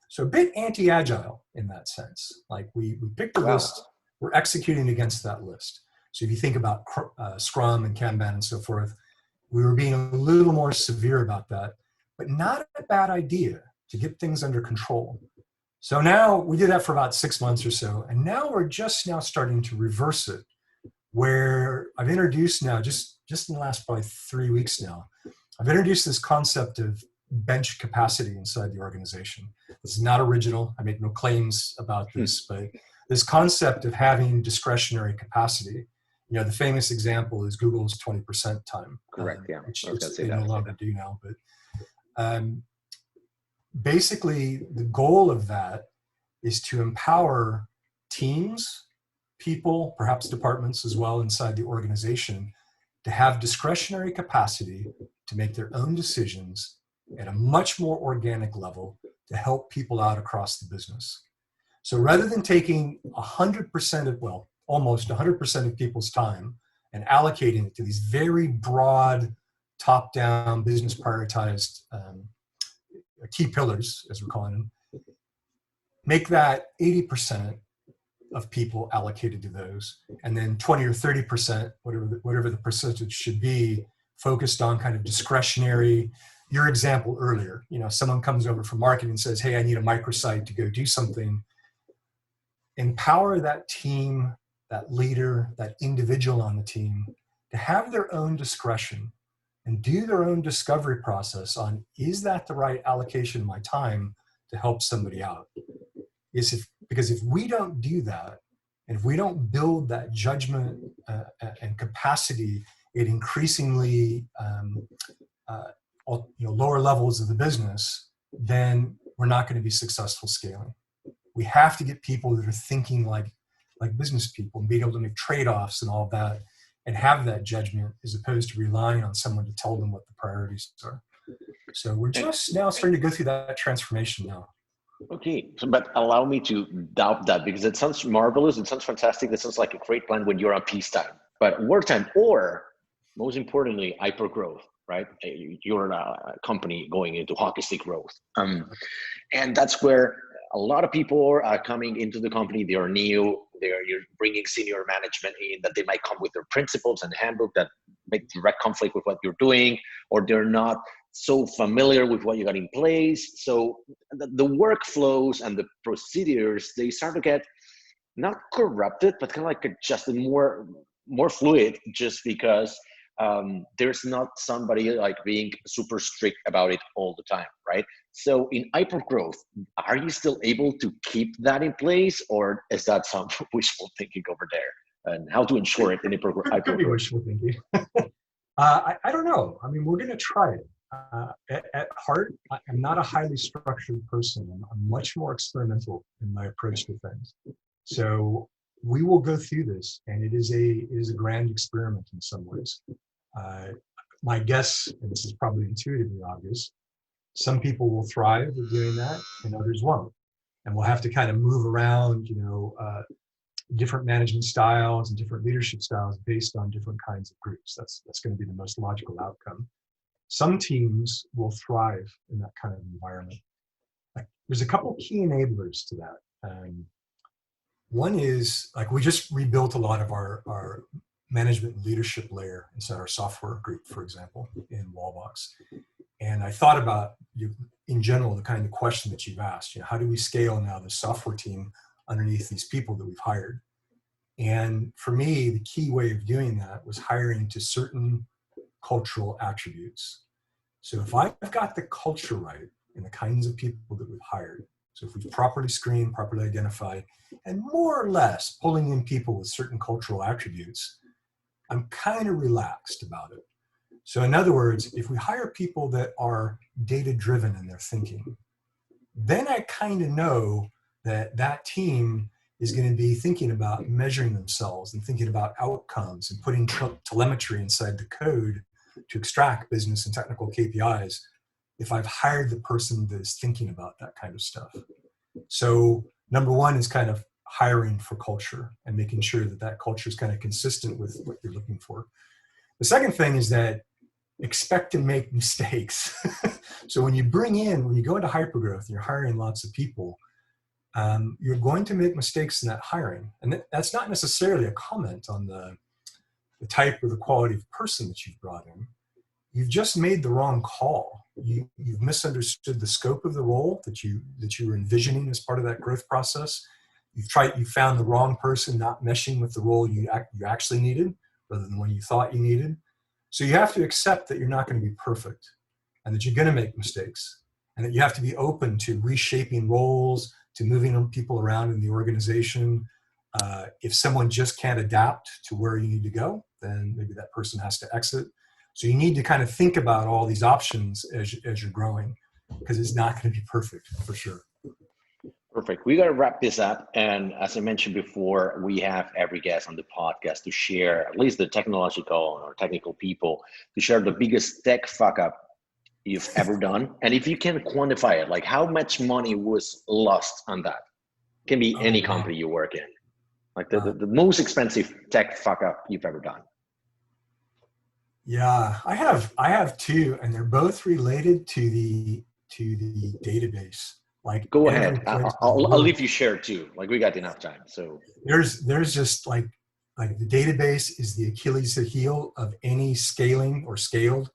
So a bit anti-agile in that sense. Like we picked a list, we're executing against that list. So if you think about Scrum and Kanban and so forth, we were being a little more severe about that, but not a bad idea to get things under control. So now we did that for about 6 months or so, and now we're just now starting to reverse it, where I've introduced now, just in the last probably 3 weeks now, I've introduced this concept of bench capacity inside the organization. This is not original. I make no claims about this, but this concept of having discretionary capacity. You know, the famous example is Google's 20% time. Correct, yeah. Which they no longer do now, but basically, the goal of that is to empower teams, people, perhaps departments as well inside the organization, to have discretionary capacity to make their own decisions at a much more organic level to help people out across the business. So rather than taking 100% of, well, almost 100% of people's time and allocating it to these very broad, top-down, business prioritized key pillars, as we're calling them, make that 80% of people allocated to those, and then 20 or 30%, whatever the percentage should be, focused on kind of discretionary. Your example earlier, you know, someone comes over from marketing and says, hey, I need a microsite to go do something. Empower that team, that leader, that individual on the team to have their own discretion and do their own discovery process on, is that the right allocation of my time to help somebody out? Because if we don't do that, and if we don't build that judgment and capacity at increasingly lower levels of the business, then we're not going to be successful scaling. We have to get people that are thinking like business people and being able to make trade-offs and all that, and have that judgment as opposed to relying on someone to tell them what the priorities are. So we're just now starting to go through that transformation now. Okay, so, but allow me to doubt that, because it sounds marvelous, it sounds fantastic, it sounds like a great plan when you're on peacetime. But wartime, or most importantly, hyper growth, right? You're a company going into hockey stick growth. And that's where a lot of people are coming into the company. They are new. You're bringing senior management in that they might come with their principles and handbook that make direct conflict with what you're doing, or they're not so familiar with what you got in place. So the workflows and the procedures, they start to get not corrupted, but kind of like adjusted, more fluid, just because there's not somebody like being super strict about it all the time, right? So in hypergrowth, are you still able to keep that in place, or is that some wishful thinking over there? And how to ensure it in hypergrowth? Could be wishful thinking. I don't know. I mean, we're going to try it. At heart, I'm not a highly structured person. I'm much more experimental in my approach to things. So we will go through this, and it is a grand experiment in some ways. My guess, and this is probably intuitively obvious, some people will thrive at doing that, and others won't. And we'll have to kind of move around, different management styles and different leadership styles based on different kinds of groups. That's going to be the most logical outcome. Some teams will thrive in that kind of environment. There's a couple key enablers to that. One is, we just rebuilt a lot of our management leadership layer inside our software group, for example, in Wallbox. And I thought about, in general, the kind of question that you've asked, how do we scale now the software team underneath these people that we've hired? And for me, the key way of doing that was hiring to certain cultural attributes. So if I've got the culture right and the kinds of people that we've hired, So if we've properly screened, properly identified, and more or less pulling in people with certain cultural attributes, I'm kind of relaxed about it. So in other words, if we hire people that are data-driven in their thinking, then I kind of know that that team is going to be thinking about measuring themselves and thinking about outcomes and putting telemetry inside the code to extract business and technical KPIs if I've hired the person that is thinking about that kind of stuff. So number one is kind of hiring for culture and making sure that that culture is kind of consistent with what you're looking for. The second thing is that expect to make mistakes. So when you go into hypergrowth and you're hiring lots of people, you're going to make mistakes in that hiring. And that's not necessarily a comment on the type or the quality of person that you've brought in. You've just made the wrong call. You've misunderstood the scope of the role that you were envisioning as part of that growth process. You found the wrong person not meshing with the role you actually needed rather than one you thought you needed. So you have to accept that you're not going to be perfect and that you're going to make mistakes and that you have to be open to reshaping roles, to moving people around in the organization. If someone just can't adapt to where you need to go, then maybe that person has to exit. So you need to kind of think about all these options as you're growing, because it's not going to be perfect for sure. Perfect. We got to wrap this up. And as I mentioned before, we have every guest on the podcast to share, at least the technological or technical people, to share the biggest tech fuck up you've ever done. And if you can quantify it, like how much money was lost on that? Can be any company you work in. Like the most expensive tech fuck up you've ever done. Yeah, I have two, and they're both related to the database. Like, go ahead. I'll leave you share too. Like, we got enough time. So there's just like the database is the Achilles heel of any scaling or scaled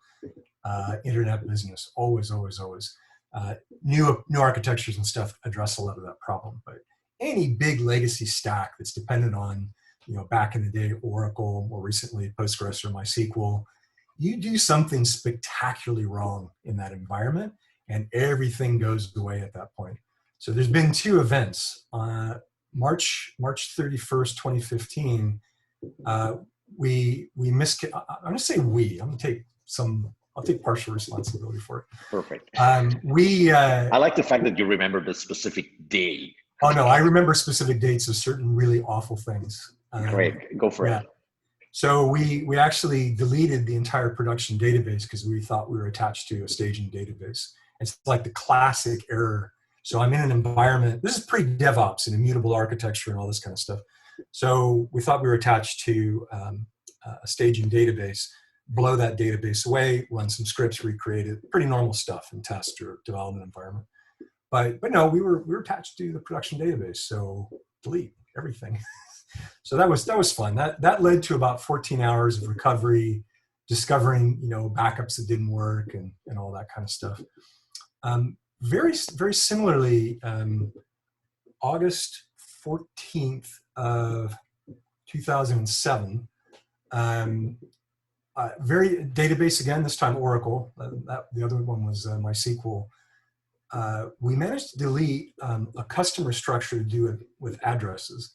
internet business. Always. New architectures and stuff address a lot of that problem, but any big legacy stack that's dependent on, back in the day, Oracle, more recently Postgres or MySQL, you do something spectacularly wrong in that environment and everything goes away at that point. So there's been two events. March 31st, 2015, we missed, I'm going to say I'll take partial responsibility for it. Perfect. I like the fact that you remember the specific day. Oh no, I remember specific dates of certain really awful things. Great, go for it. So we actually deleted the entire production database because we thought we were attached to a staging database. It's like the classic error. So I'm in an environment, this is pre-DevOps and immutable architecture and all this kind of stuff. So we thought we were attached to a staging database, blow that database away, run some scripts, recreate it, pretty normal stuff in test or development environment. But no, we were attached to the production database, so delete everything. So that was fun. That led to about 14 hours of recovery, discovering backups that didn't work and all that kind of stuff. Very similarly, August 14th of 2007. Very database again. This time Oracle. The other one was MySQL. We managed to delete a customer structure to do it with addresses.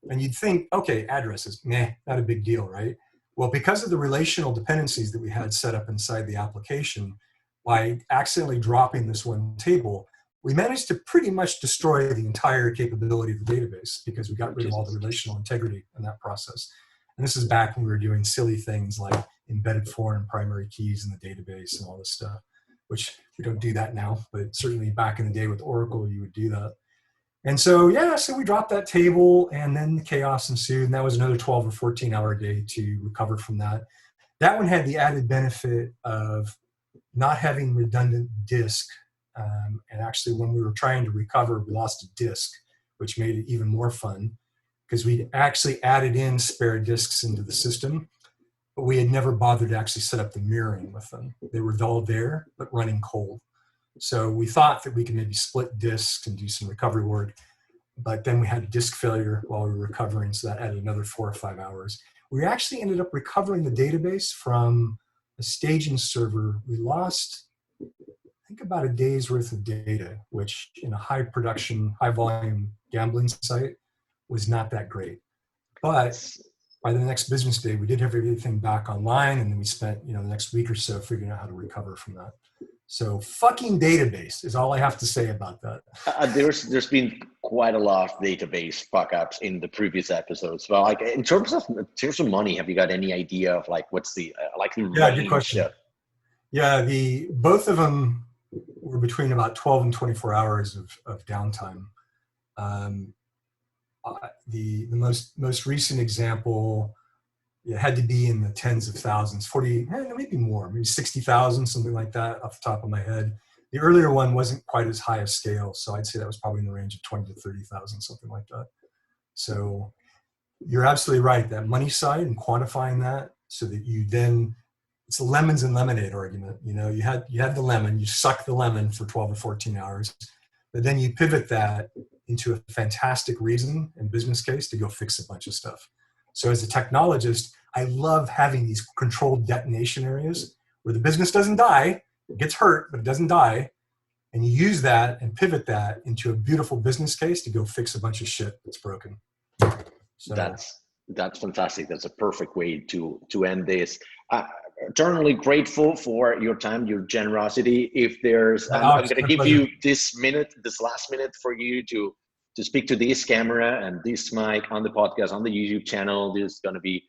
And you'd think, okay, addresses, not a big deal, right? Well, because of the relational dependencies that we had set up inside the application, by accidentally dropping this one table, we managed to pretty much destroy the entire capability of the database because we got rid of all the relational integrity in that process. And this is back when we were doing silly things like embedded foreign primary keys in the database and all this stuff, which we don't do that now, but certainly back in the day with Oracle, you would do that. And so, so we dropped that table and then the chaos ensued. And that was another 12 or 14 hour day to recover from that. That one had the added benefit of not having redundant disk. And actually when we were trying to recover, we lost a disk, which made it even more fun because we actually added in spare disks into the system, but we had never bothered to actually set up the mirroring with them. They were all there, but running cold. So we thought that we could maybe split disks and do some recovery work, but then we had a disk failure while we were recovering, so that added another 4 or 5 hours. We actually ended up recovering the database from a staging server. We lost, I think about a day's worth of data, which in a high production, high volume gambling site was not that great. But by the next business day, we did have everything back online, and then we spent, the next week or so figuring out how to recover from that. So fucking database is all I have to say about that. There's been quite a lot of database fuck ups in the previous episodes. Well, like in terms of money, have you got any idea of like what's the good question. Yeah, both of them were between about 12 and 24 hours of downtime. The most recent example, it had to be in the tens of thousands, 40, maybe more, maybe 60,000, something like that off the top of my head. The earlier one wasn't quite as high a scale, so I'd say that was probably in the range of 20 to 30,000, something like that. So you're absolutely right, that money side and quantifying that so that you then, it's a lemons and lemonade argument. You had the lemon, you suck the lemon for 12 or 14 hours, but then you pivot that into a fantastic reason and business case to go fix a bunch of stuff. So as a technologist, I love having these controlled detonation areas where the business doesn't die, it gets hurt, but it doesn't die. And you use that and pivot that into a beautiful business case to go fix a bunch of shit that's broken. So that's fantastic. That's a perfect way to end this. Eternally grateful for your time, your generosity. If there's, I'm going to give you this last minute for you to speak to this camera and this mic on the podcast, on the YouTube channel. This is going to be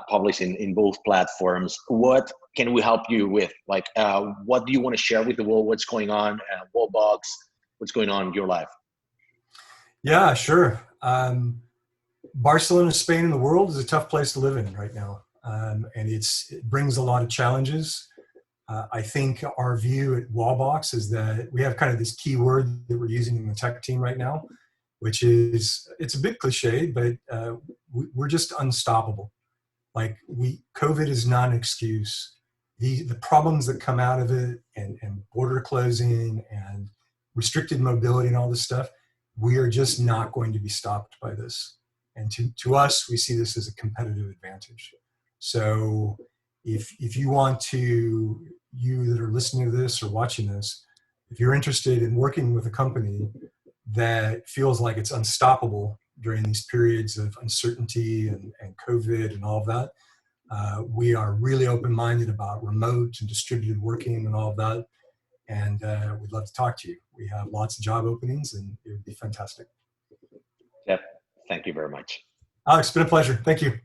published in both platforms. What can we help you with? Like, what do you want to share with the world? What's going on at Wallbox? What's going on in your life? Yeah, sure. Barcelona, Spain, and the world is a tough place to live in right now. And it brings a lot of challenges. I think our view at Wallbox is that we have kind of this key word that we're using in the tech team right now, which is, it's a bit cliche, but we're just unstoppable. Like COVID is not an excuse. The problems that come out of it and border closing and restricted mobility and all this stuff, we are just not going to be stopped by this. And to us, we see this as a competitive advantage. So if you want to, you that are listening to this or watching this, if you're interested in working with a company that feels like it's unstoppable during these periods of uncertainty and COVID and all of that, we are really open-minded about remote and distributed working and all of that. And we'd love to talk to you. We have lots of job openings and it would be fantastic. Jeff, thank you very much. Alex, it's been a pleasure. Thank you.